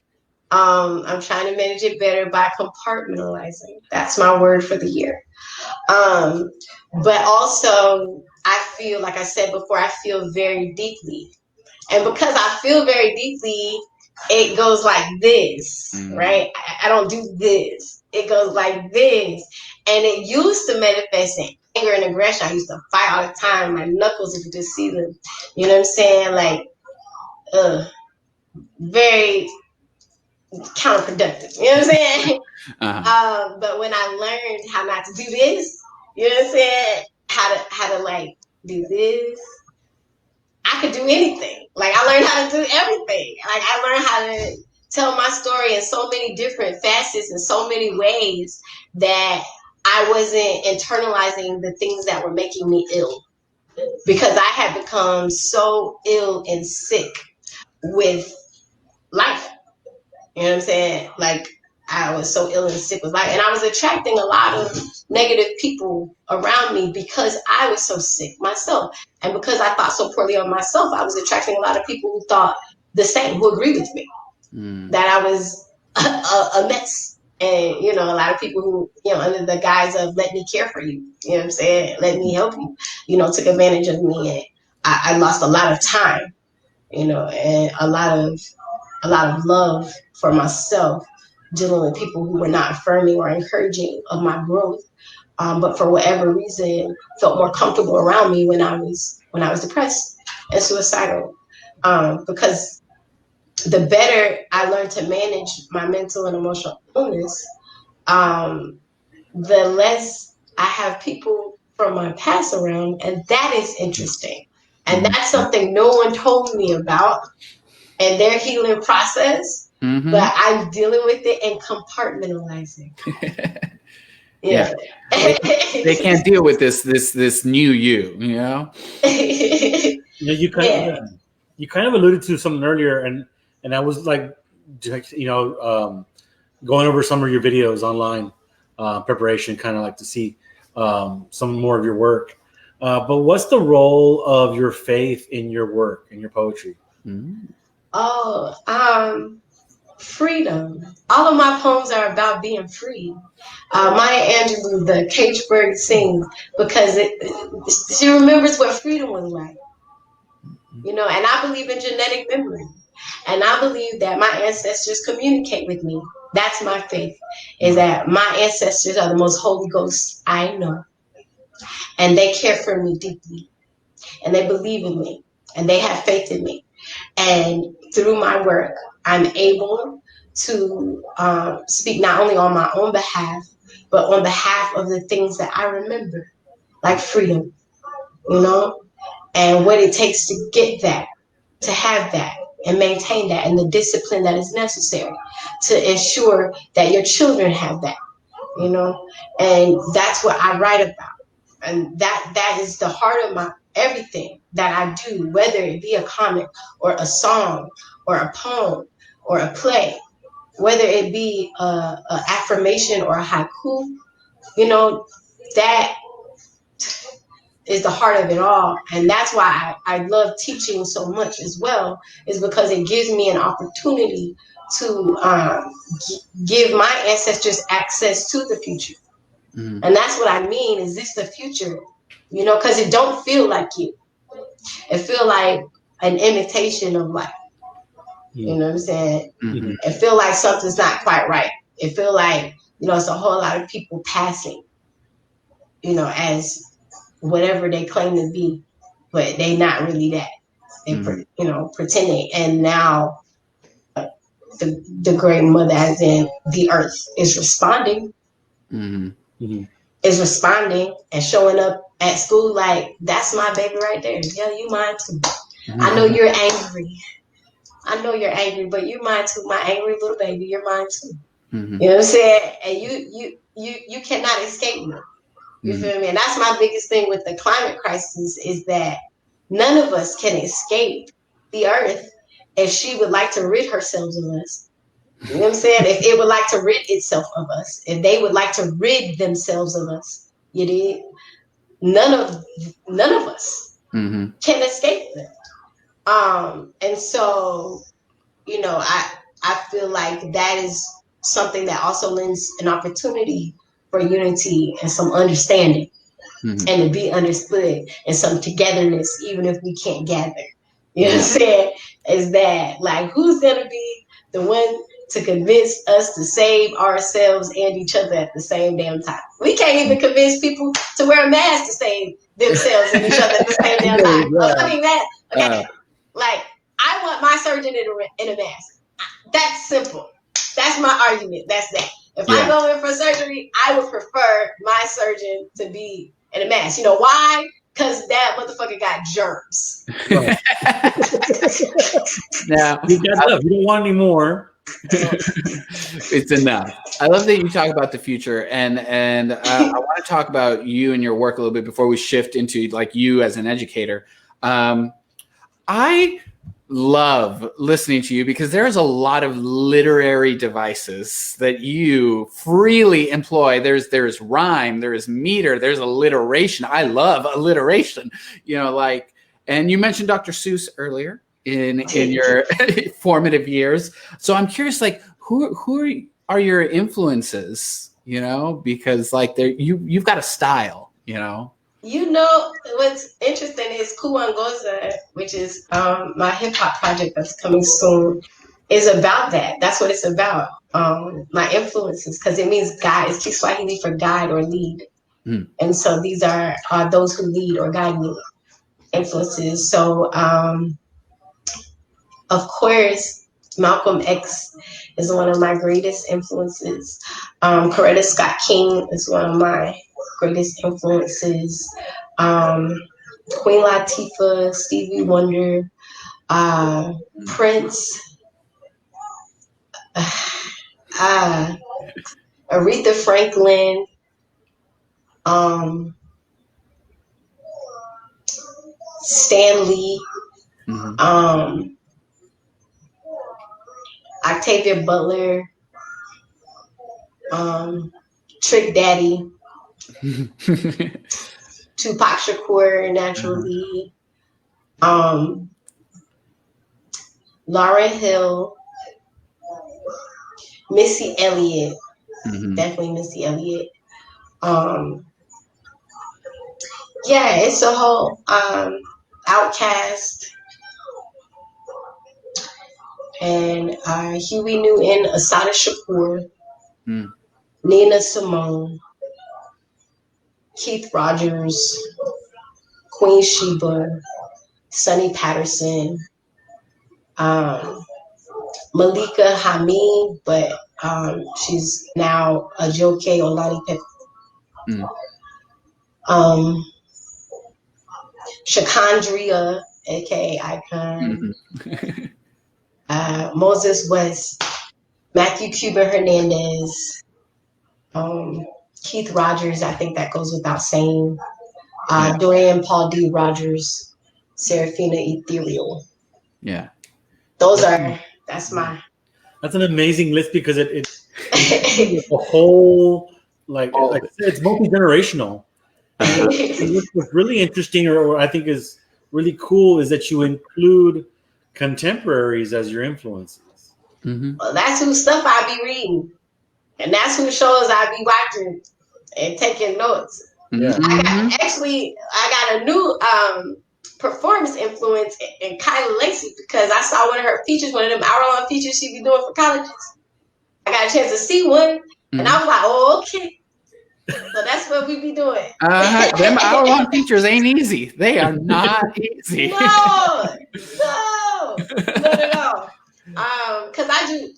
I'm trying to manage it better by compartmentalizing. That's my word for the year. But also, I feel, like I said before, I feel very deeply. And because I feel very deeply, it goes like this, right? I don't do this. It goes like this. And it used to manifest in anger and aggression. I used to fight all the time. My knuckles, if you just see them. You know what I'm saying? Like, very counterproductive. You know what I'm saying? But when I learned how not to do this, you know what I'm saying? How to like do this, I could do anything. Like I learned how to do everything. Like I learned how to tell my story in so many different facets in so many ways that I wasn't internalizing the things that were making me ill, because I had become so ill and sick with life. You know what I'm saying? Like I was so ill and sick with life, and I was attracting a lot of negative people around me because I was so sick myself. And because I thought so poorly of myself, I was attracting a lot of people who thought the same, who agreed with me, that I was a mess. And, a lot of people who, under the guise of let me care for you, you know what I'm saying? Let me help you, took advantage of me. And I lost a lot of time, and a lot of love for myself, dealing with people who were not affirming or encouraging of my growth, but for whatever reason felt more comfortable around me when I was depressed and suicidal. Because the better I learned to manage my mental and emotional illness, the less I have people from my past around, and that is interesting. And that's something no one told me about and their healing process, but I'm dealing with it and compartmentalizing. Yeah. They can't deal with this new you, You kind of alluded to something earlier, and I was like, going over some of your videos online, preparation, kind of like to see some more of your work. But what's the role of your faith in your work, in your poetry? Freedom. All of my poems are about being free. Maya Angelou, the cage bird, sings because she remembers what freedom was like. And I believe in genetic memory. And I believe that my ancestors communicate with me. That's my faith, is that my ancestors are the most holy ghosts I know. And they care for me deeply. And they believe in me. And they have faith in me. And through my work, I'm able to speak not only on my own behalf, but on behalf of the things that I remember, like freedom, and what it takes to get that, to have that, and maintain that, and the discipline that is necessary to ensure that your children have that, and that's what I write about. And that is the heart of my everything that I do, whether it be a comic or a song or a poem or a play, whether it be a affirmation or a haiku, that is the heart of it all. And that's why I love teaching so much as well, is because it gives me an opportunity to give my ancestors access to the future. And that's what I mean, is this the future? Because it don't feel like you. it feel like an imitation of life. You know what I'm saying? Mm-hmm. It feel like something's not quite right. It feel like, it's a whole lot of people passing, as whatever they claim to be, but they not really that. They, pretending. And now the great mother, as in the earth, is responding. Is responding and showing up at school like, that's my baby right there. Yeah, you mine too. I know you're angry. But you're mine too. My angry little baby, you're mine too. You know what I'm saying? And you cannot escape me. You feel me? And that's my biggest thing with the climate crisis, is that none of us can escape the earth if she would like to rid herself of us. You know what I'm saying? If it would like to rid itself of us, if they would like to rid themselves of us, you did. None of us can escape them. And so, I feel like that is something that also lends an opportunity for unity and some understanding, and to be understood, and some togetherness, even if we can't gather. You know what I'm saying? Is that like, who's gonna be the one to convince us to save ourselves and each other at the same damn time? We can't even convince people to wear a mask to save themselves and each other at the same damn time. Okay. Like, I want my surgeon in a mask. That's simple. That's my argument. That's that. If I go in for surgery, I would prefer my surgeon to be in a mask. You know why? Because that motherfucker got germs. Now, you don't want any more. It's enough. I love that you talk about the future, and I want to talk about you and your work a little bit before we shift into like you as an educator. I love listening to you because there's a lot of literary devices that you freely employ. There's rhyme, there's meter, there's alliteration. I love alliteration, and you mentioned Dr. Seuss earlier in your formative years. So I'm curious, like, who are your influences, because like you've got a style, What's interesting is Kuongoza, which is my hip hop project that's coming soon, is about that. That's what it's about. My influences, because it means guide. It's Kiswahili for guide or lead. And so these are those who lead or guide me influences. So, of course, Malcolm X is one of my greatest influences. Coretta Scott King is one of my greatest influences. Queen Latifah, Stevie Wonder, Prince, Aretha Franklin, Stan Lee, Octavia Butler, Trick Daddy, Tupac Shakur, naturally, Lauryn Hill, Missy Elliott, definitely Missy Elliott. It's a whole Outkast, and Huey Newton, Asada Shakur, Nina Simone, Keith Rogers, Queen Sheba, Sonny Patterson, Malika Hamid, but she's now a Joke Oladipo. Shakandria, aka Icon, Moses West, Matthew Cuban Hernandez, Keith Rogers, I think that goes without saying, Dorian Paul D. Rogers, Serafina Ethereal. Yeah. That's an amazing list because it's a whole, like I said, it's multi-generational. What's really interesting, or I think is really cool, is that you include contemporaries as your influences. Well, that's whose stuff I be reading, and that's whose shows I be watching and taking notes. I got a new performance influence in Kyla Lacey, because I saw one of her features, one of them hour-long features she be doing for colleges. I got a chance to see one, and I was like, oh, okay. So that's what we be doing. Them hour-long features ain't easy. They are not easy. No, not at all. Because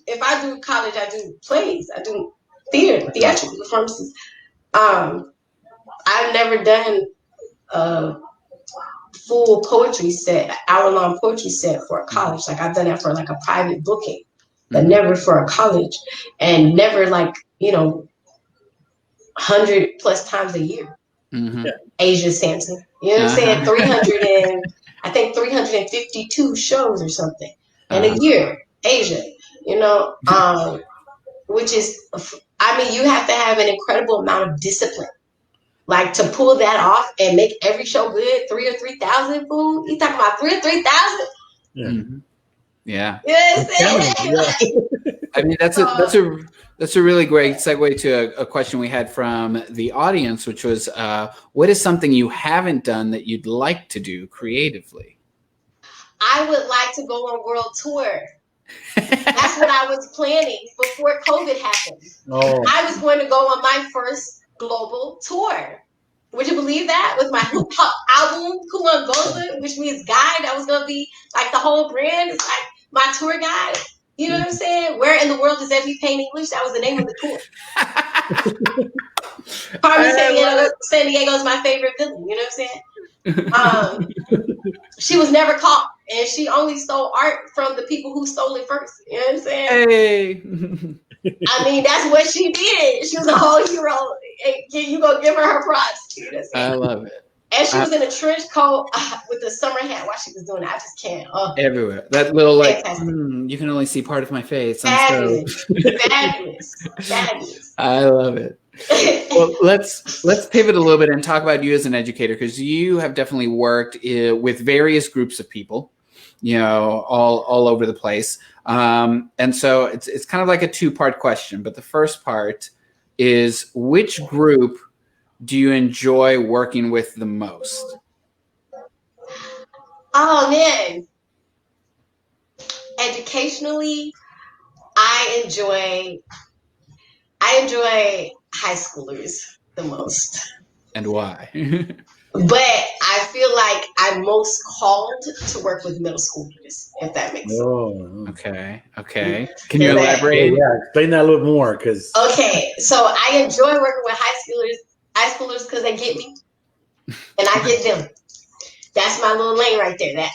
if I do college, I do plays, I do theatrical performances. I've never done a full poetry set, hour-long poetry set for a college. Like I've done that for like a private booking, but never for a college, and never 100+ times a year. Asia Sampson, you know what I'm saying? 352 shows or something in a year. Asia, which is, you have to have an incredible amount of discipline. Like to pull that off and make every show good, 3,000 or 3,000 food. You talking about 3,000 or 3,000? Yeah. I mean, that's a really great segue to a question we had from the audience, which was, what is something you haven't done that you'd like to do creatively? I would like to go on world tour. That's what I was planning before COVID happened. I was going to go on my first global tour. Would you believe that? With my hip hop album, Kuongoza, which means guide. That was going to be like the whole brand. It's like my tour guide. You know what I'm saying? Where in the world is Ebony Payne-English? That was the name of the tour. Carmen San Diego is my favorite villain. You know what I'm saying? She was never caught, and she only stole art from the people who stole it first. You know what I'm saying? Hey. I mean, that's what she did. She was a whole hero. You gonna give her props. You know what I'm saying? I love it. And she was in a trench coat with a summer hat while she was doing it. I just can't. Everywhere. That little you can only see part of my face. Fabulous. I love it. Well, let's pivot a little bit and talk about you as an educator, because you have definitely worked with various groups of people, all over the place. And so it's kind of like a two-part question, but the first part is, which group do you enjoy working with the most? Oh man. Educationally, I enjoy high schoolers the most. And why? But I feel like I'm most called to work with middle schoolers, if that makes sense. Okay. Can you elaborate? Yeah, explain that a little more. Okay, so I enjoy working with high schoolers because they get me, and I get them. That's my little lane right there. That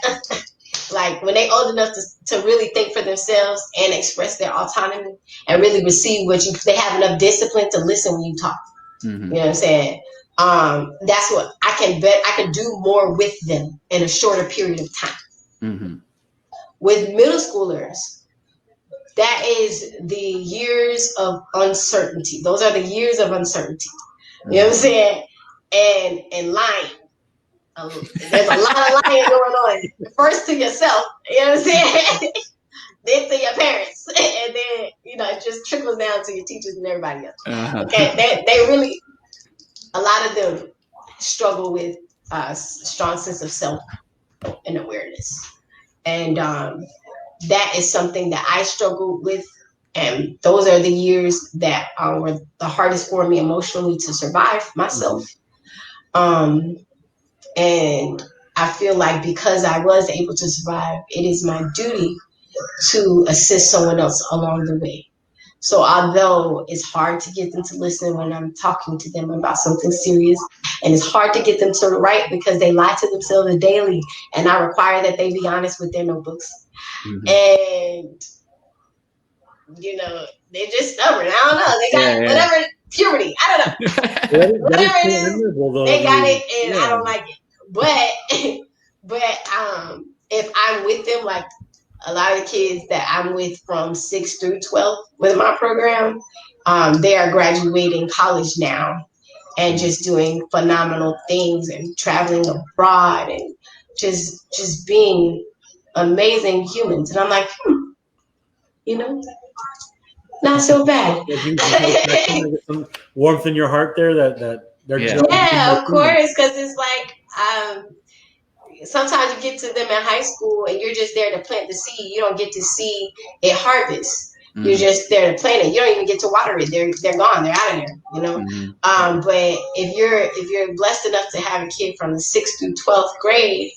like when they old enough to really think for themselves and express their autonomy and really receive they have enough discipline to listen when you talk. You know what I'm saying? That's what I can do more with them in a shorter period of time. With middle schoolers, that is the years of uncertainty. Those are the years of uncertainty. You know what I'm saying? And lying. There's a lot of lying going on. First to yourself, you know what I'm saying? Then to your parents, and then it just trickles down to your teachers and everybody else. Okay, they really, a lot of them struggle with a strong sense of self and awareness, and that is something that I struggled with, and those are the years that were the hardest for me emotionally to survive myself. And I feel like because I was able to survive, it is my duty to assist someone else along the way. So although it's hard to get them to listen when I'm talking to them about something serious, and it's hard to get them to write because they lie to themselves daily, and I require that they be honest with their notebooks. And, they're just stubborn. I don't know. They got whatever, puberty. I don't know. Whatever it is, they got it, and I don't like it. But if I'm with them, like a lot of the kids that I'm with from 6th through 12th with my program, they are graduating college now and just doing phenomenal things and traveling abroad and just being amazing humans. And I'm like, not so bad. Some warmth in your heart there that they're of course, because it's like sometimes you get to them in high school and you're just there to plant the seed. You don't get to see it harvest. You're just there to plant it. You don't even get to water it. They're gone. They're out of there. You know. But if you're blessed enough to have a kid from the 6th through 12th grade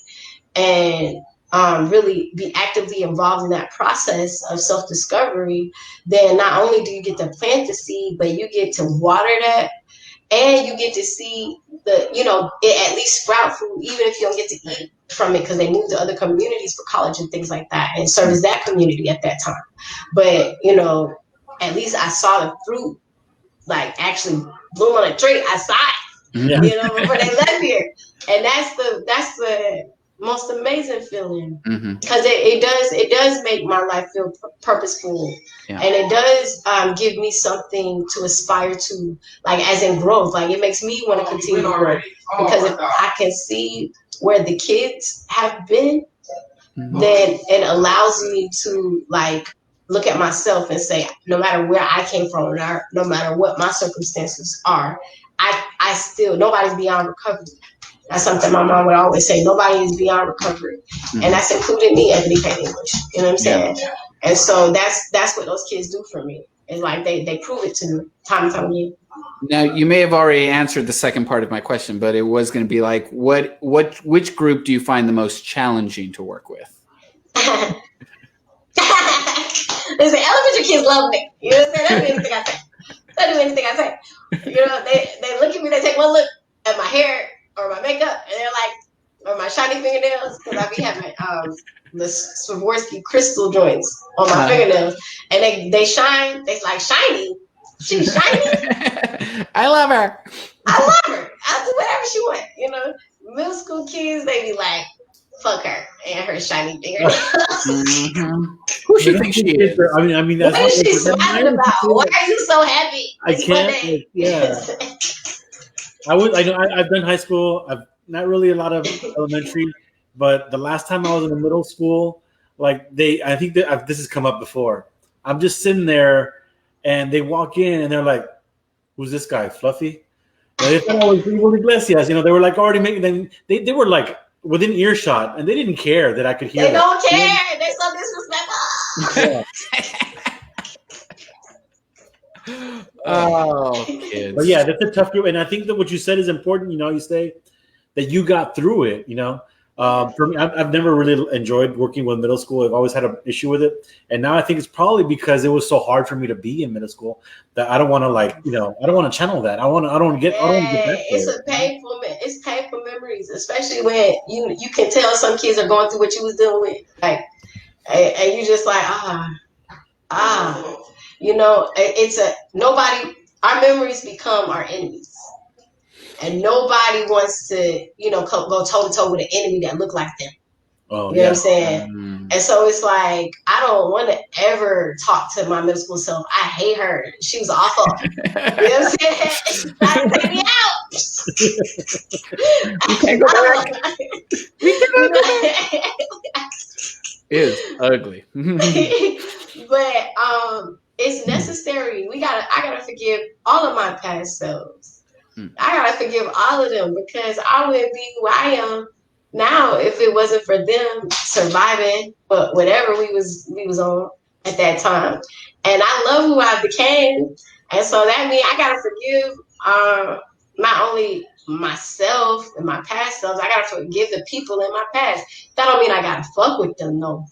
and really be actively involved in that process of self-discovery, then not only do you get to plant the seed, but you get to water that, and you get to see it at least sprout food, even if you don't get to eat from it because they moved to other communities for college and things like that, and service that community at that time. But at least I saw the fruit like actually bloom on a tree. I saw it, before they left here, and that's the most amazing feeling, because it does make my life feel purposeful, and it does give me something to aspire to, like as in growth. Like it makes me want to continue to grow, because if I can see where the kids have been, then it allows me to like look at myself and say, no matter where I came from, no matter what my circumstances are, I still, nobody's beyond recovery. That's something my mom would always say. Nobody is beyond recovery. And that's including me, Ebony Payne-English. You know what I'm saying? And so that's what those kids do for me. It's like they prove it to me time and time again. Now, you may have already answered the second part of my question, but it was going to be like, which group do you find the most challenging to work with? Listen, elementary kids love me. You know what I'm saying? They do anything I say. They look at me, they take one look at my hair or my makeup, and they're like, or my shiny fingernails, because I be having the Swarovski crystal joints on my fingernails, and they shine. They like, shiny. She's shiny. I love her. I'll do whatever she wants. Middle school kids, they be like, fuck her and her shiny fingernails. Who she thinks she is? I mean, that's what is she smiling about? Why are you so happy? I can't. I've done high school. I've not really a lot of elementary, but the last time I was in the middle school, like I think that this has come up before. I'm just sitting there, and they walk in, and they're like, "Who's this guy, Fluffy?" They thought I was William Iglesias. They were like already making them. They were like within earshot, and they didn't care that I could hear. They don't care. They're so disrespectful. Oh, kids. But yeah, that's a tough group, and I think that what you said is important. You say that you got through it. For me, I've never really enjoyed working with middle school. I've always had an issue with it, and now I think it's probably because it was so hard for me to be in middle school that I don't want to I don't want to channel that. I don't want to get that. It's painful memories, especially when you can tell some kids are going through what you was dealing with, like, and you just like our memories become our enemies. And nobody wants to, go toe to toe with an enemy that look like them. Oh, you know what I'm saying? And so it's like, I don't want to ever talk to my middle school self. I hate her. She was awful. You know what I'm saying? She's trying to take me out. You can't go back. It's ugly. But it's necessary. I gotta forgive all of my past selves. I gotta forgive all of them, because I wouldn't be who I am now if it wasn't for them surviving, but whatever we was on at that time. And I love who I became, and so that means I gotta forgive not only myself and my past selves. I gotta forgive the people in my past. That don't mean I gotta fuck with them, no.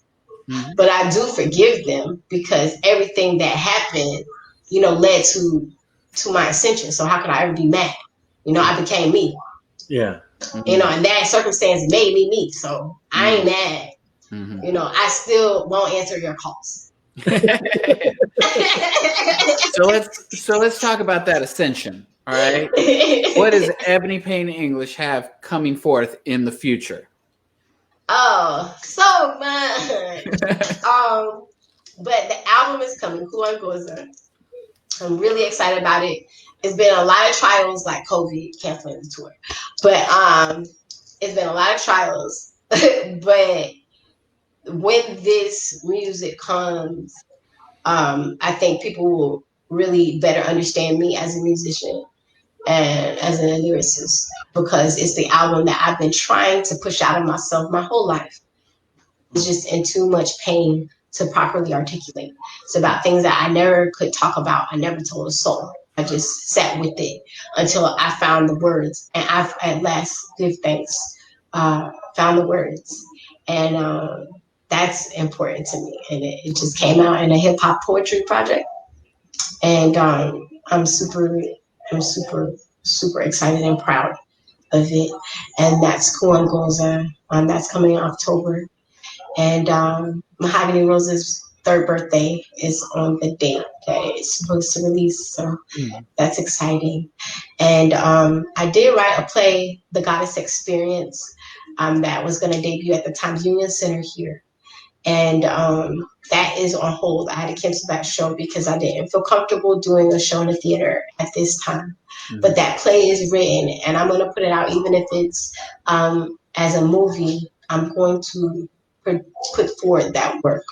But I do forgive them, because everything that happened, led to my ascension. So how could I ever be mad? I became me. Yeah. And that circumstance made me me. So I ain't mad. I still won't answer your calls. So let's talk about that ascension. All right. What does Ebony Payne-English have coming forth in the future? Oh, so much. But the album is coming, Kuongoza. I'm really excited about it. It's been a lot of trials, like COVID canceling the tour, but it's been a lot of trials. But when this music comes, I think people will really better understand me as a musician, and as a lyricist, because it's the album that I've been trying to push out of myself my whole life. It's just in too much pain to properly articulate. It's about things that I never could talk about. I never told a soul. I just sat with it until I found the words, and I've at last, give thanks, found the words, and that's important to me. And it just came out in a hip hop poetry project, and I'm super excited and proud of it. And that's Kuongoza. That's coming in October. And Mahogany Rose's third birthday is on the date that it's supposed to release. So that's exciting. And I did write a play, The Goddess Experience, that was going to debut at the Times Union Center here. And that is on hold. I had to cancel that show because I didn't feel comfortable doing a show in a theater at this time. But that play is written, and I'm going to put it out, even if it's as a movie. I'm going to put forward that work,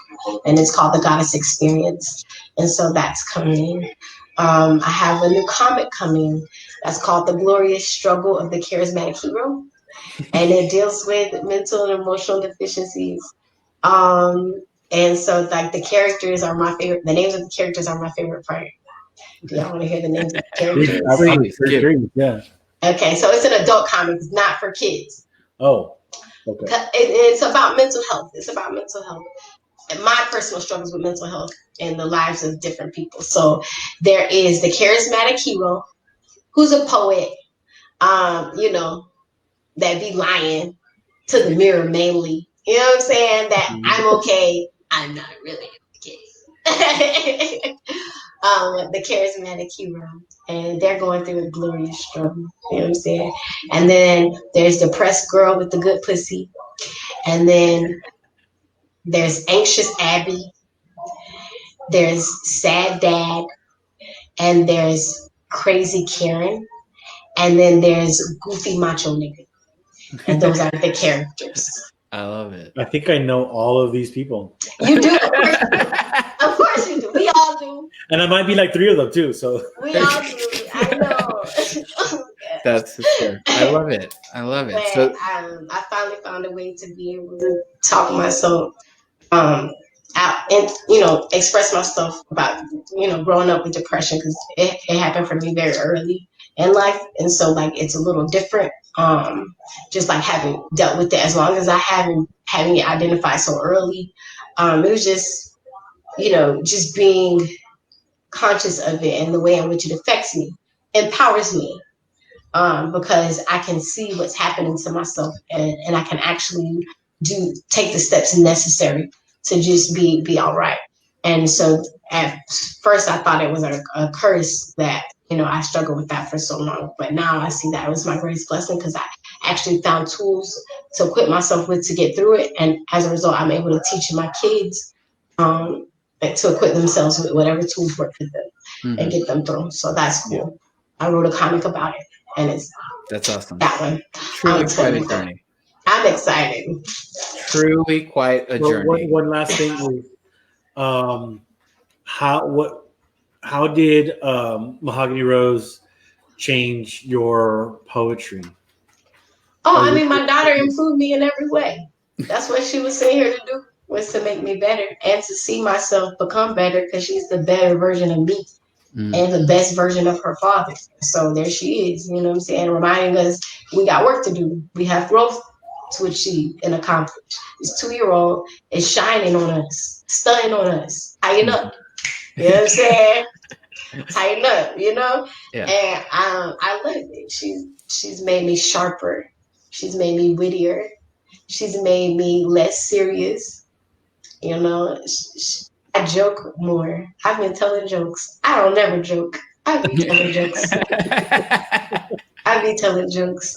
and it's called The Goddess Experience. And so that's coming. I have a new comic coming that's called The Glorious Struggle of the Charismatic Hero, and it deals with mental and emotional deficiencies. And so like the characters are my favorite. The names of the characters are my favorite part. Do y'all want to hear the names of the characters? Yeah. Okay, so it's an adult comic. It's not for kids. Oh, okay. It's about mental health. It's about mental health and my personal struggles with mental health in the lives of different people. So there is the charismatic hero, who's a poet, that be lying to the mirror mainly. You know what I'm saying? That I'm okay. I'm not really okay. The charismatic hero, and they're going through a glorious struggle. You know what I'm saying? And then there's depressed girl with the good pussy, and then there's anxious Abby. There's sad dad, and there's crazy Karen, and then there's goofy macho nigga, and those are the characters. I love it. I think I know all of these people. You do. Of course you do. We all do. And I might be like 3 of them too. So we all do. I know. That's fair. I love it. I love it. But So I finally found a way to be able to talk myself out and express myself about growing up with depression, because it happened for me very early in life, and so like it's a little different. Just like having dealt with it, as long as I having it identified so early, it was just just being conscious of it and the way in which it affects me empowers me, because I can see what's happening to myself, and I can actually take the steps necessary to just be all right. And so at first I thought it was a curse that I struggled with that for so long, but now I see that it was my greatest blessing, because I actually found tools to equip myself with to get through it, and as a result I'm able to teach my kids to equip themselves with whatever tools work for them and get them through. So that's cool. Yeah. I wrote a comic about it, and that's awesome. That one. Truly quite a journey. I'm excited. Truly quite a journey. One last thing, how did Mahogany Rose change your poetry? I mean, my daughter improved me in every way. That's what she was sent here to do, was to make me better and to see myself become better, because she's the better version of me and the best version of her father. So there she is, you know what I'm saying, reminding us we got work to do. We have growth to achieve and accomplish. This 2-year-old is shining on us, stunning on us. Tighten up. You know what I'm saying? Tighten up, Yeah. And I love it. She's made me sharper. She's made me wittier. She's made me less serious. I joke more. I've been telling jokes. I don't never joke. I be telling jokes. I be telling jokes.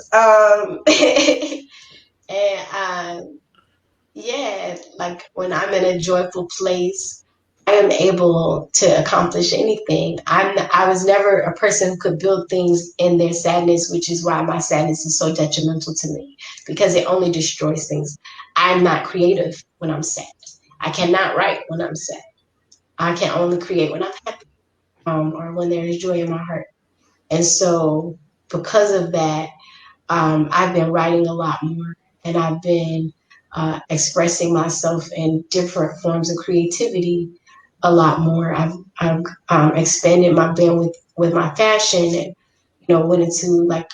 Like when I'm in a joyful place, I am able to accomplish anything. I was never a person who could build things in their sadness, which is why my sadness is so detrimental to me, because it only destroys things. I'm not creative when I'm sad. I cannot write when I'm sad. I can only create when I'm happy, or when there is joy in my heart. And so because of that, I've been writing a lot more, and I've been expressing myself in different forms of creativity a lot more. I've expanded my bandwidth with my fashion, and went into like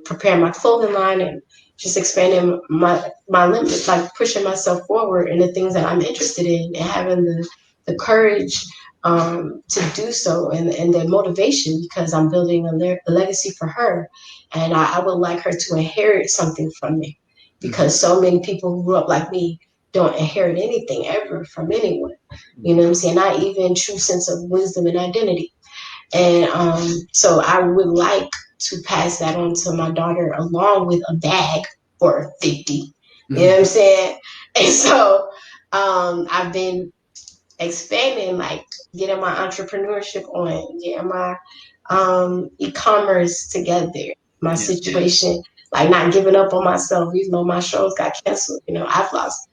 preparing my clothing line and just expanding my limits, like pushing myself forward in the things that I'm interested in, and having the courage to do so, and the motivation, because I'm building a legacy for her, and I would like her to inherit something from me, because so many people who grew up like me don't inherit anything ever from anyone. You know what I'm saying? Not even true sense of wisdom and identity. And so I would like to pass that on to my daughter, along with a bag for 50. You know what I'm saying? And so I've been expanding, like getting my entrepreneurship on, getting my e-commerce together, my situation, like not giving up on myself, even though my shows got canceled. I've lost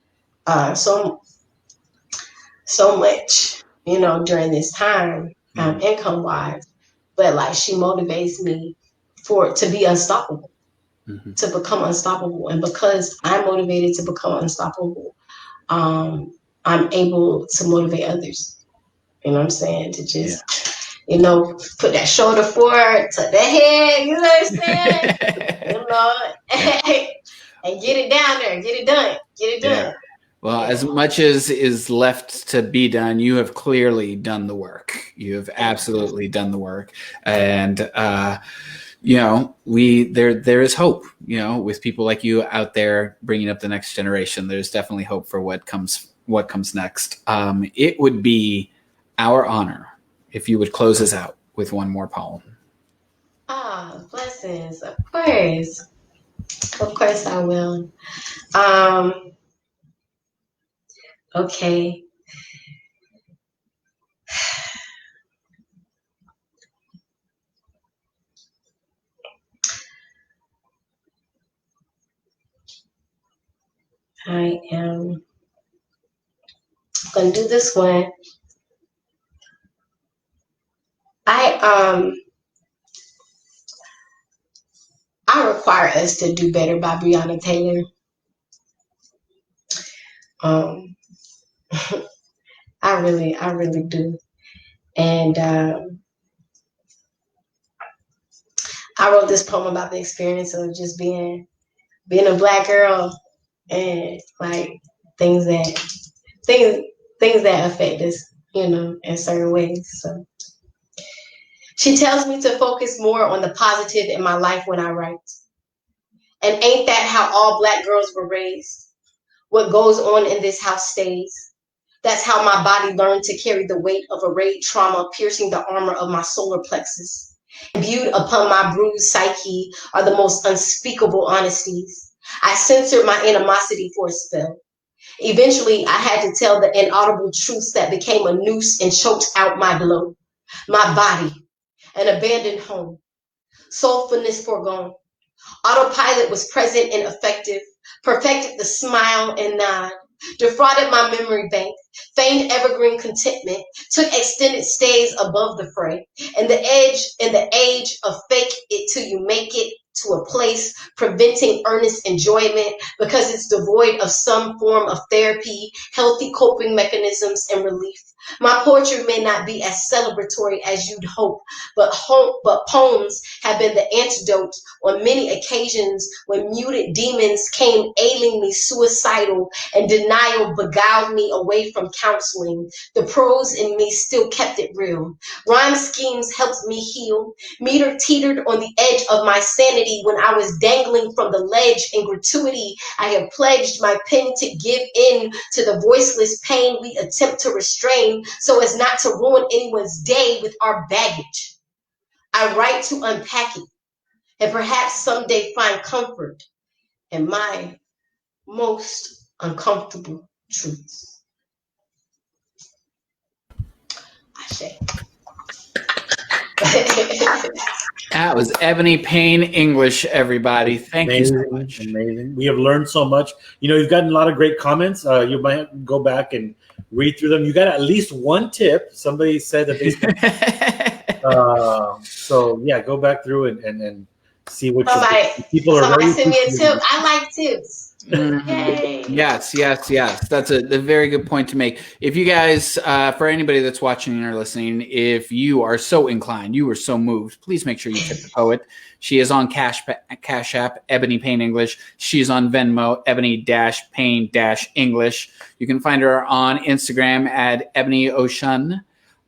so much, during this time, income wise, but like she motivates me to be unstoppable, to become unstoppable. And because I'm motivated to become unstoppable, I'm able to motivate others. You know what I'm saying? To just, put that shoulder forward, tuck that head, you know what I'm saying? And get it down there, get it done, get it done. Yeah. Well, as much as is left to be done, you have clearly done the work. You have absolutely done the work. And, there is hope, with people like you out there bringing up the next generation. There's definitely hope for what comes next. It would be our honor if you would close us out with one more poem. Blessings. Of course. Of course I will. Okay. I am going to do this one. I Require Us to Do Better by Breonna Taylor. I really do. And I wrote this poem about the experience of just being a Black girl, and like things that affect us, in certain ways. So she tells me to focus more on the positive in my life when I write. And ain't that how all Black girls were raised? What goes on in this house stays. That's how my body learned to carry the weight of a raid trauma, piercing the armor of my solar plexus. Imbued upon my bruised psyche are the most unspeakable honesties. I censored my animosity for a spell. Eventually, I had to tell the inaudible truths that became a noose and choked out my glow. My body, an abandoned home, soulfulness forgone. Autopilot was present and effective, perfected the smile and nod, defrauded my memory bank, feigned evergreen contentment, took extended stays above the fray, and the age of fake it till you make it to a place, preventing earnest enjoyment because it's devoid of some form of therapy, healthy coping mechanisms, and relief. My poetry may not be as celebratory as you'd hope, but poems have been the antidote on many occasions when muted demons came ailing me suicidal and denial beguiled me away from counseling. The prose in me still kept it real. Rhyme schemes helped me heal. Meter teetered on the edge of my sanity when I was dangling from the ledge in gratuity. I have pledged my pen to give in to the voiceless pain we attempt to restrain so as not to ruin anyone's day with our baggage. I write to unpack it and perhaps someday find comfort in my most uncomfortable truths. Ashe. That was Ebony Payne-English, everybody. Thank you so much. Amazing. We have learned so much. You've gotten a lot of great comments. You might go back and read through them. You got at least one tip. Somebody said that they So yeah, go back through and see what people are ready. Send me a tip. I like tips. Yes. That's a very good point to make. If you guys, for anybody that's watching or listening, if you are so inclined, you are so moved, please make sure you tip the poet. She is on Cash App, Ebony Payne-English. She's on Venmo, Ebony-Payne-English. You can find her on Instagram at Ebony Ocean.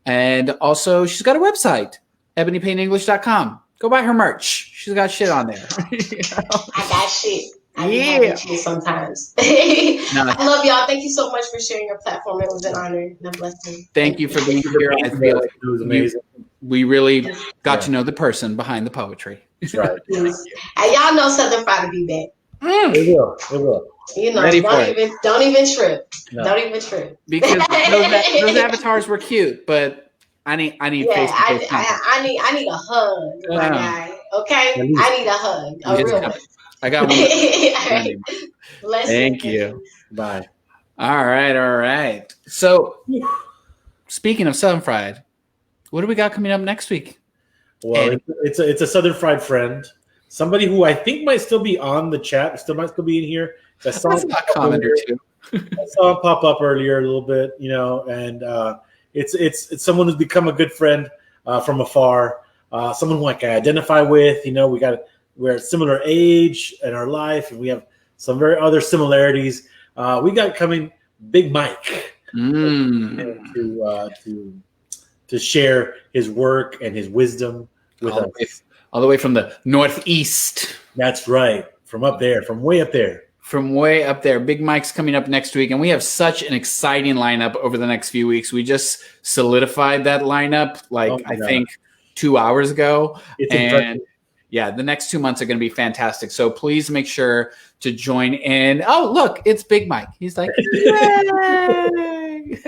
And also, she's got a website, ebonypayneenglish.com. Go buy her merch. She's got shit on there. I got shit. I shit sometimes. I love y'all. Thank you so much for sharing your platform. It was an honor and a blessing. Thank you for being here. I feel like it was amazing. We really got to know the person behind the poetry. That's right. And y'all know Southern Friday be back. It will. You know, don't even trip. No. Don't even trip. Because those avatars were cute, but I need face-to-face contact. I need a hug, my guy. Okay? I need a hug. A real one. I got one. All right. Thank you. Bye. All right. So, speaking of Southern Fried, what do we got coming up next week? Well, it's a Southern Fried friend. Somebody who I think might still be on the chat, might still be in here. I saw him pop up earlier a little bit, and it's someone who's become a good friend from afar, someone who I can identify with. We're at similar age in our life, and we have some very other similarities. We got coming Big Mike to share his work and his wisdom with us. All the way from the Northeast. That's right. From up there, from way up there. From way up there. Big Mike's coming up next week, and we have such an exciting lineup over the next few weeks. We just solidified that lineup, I think 2 hours ago. And yeah, the next 2 months are going to be fantastic. So please make sure to join in. Oh, look, it's Big Mike. He's like, yay!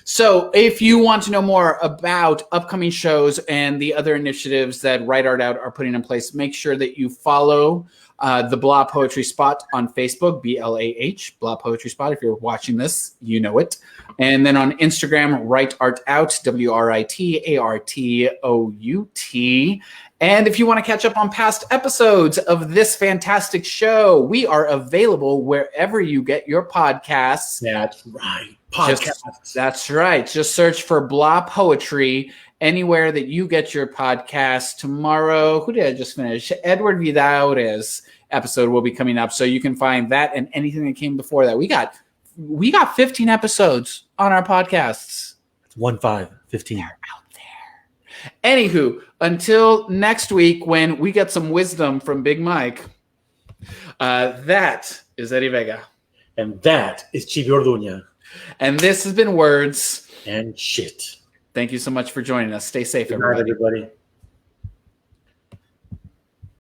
So if you want to know more about upcoming shows and the other initiatives that Write Art Out are putting in place, make sure that you follow the Blah Poetry Spot on Facebook, BLAH, Blah Poetry Spot. If you're watching this, you know it. And then on Instagram, Write Art Out, WRITARTOUT. And if you want to catch up on past episodes of this fantastic show, we are available wherever you get your podcasts. That's right. That's right. Just search for Blah Poetry anywhere that you get your podcast. Tomorrow, who did I just finish? Edward Vidaur's episode will be coming up, so you can find that and anything that came before that. We got 15 episodes on our podcasts. It's 15. They're out there. Anywho, until next week when we get some wisdom from Big Mike, that is Eddie Vega. And that is Chibi Orduña. And this has been Words and Shit. Thank you so much for joining us. Stay safe, Good night, everybody. everybody.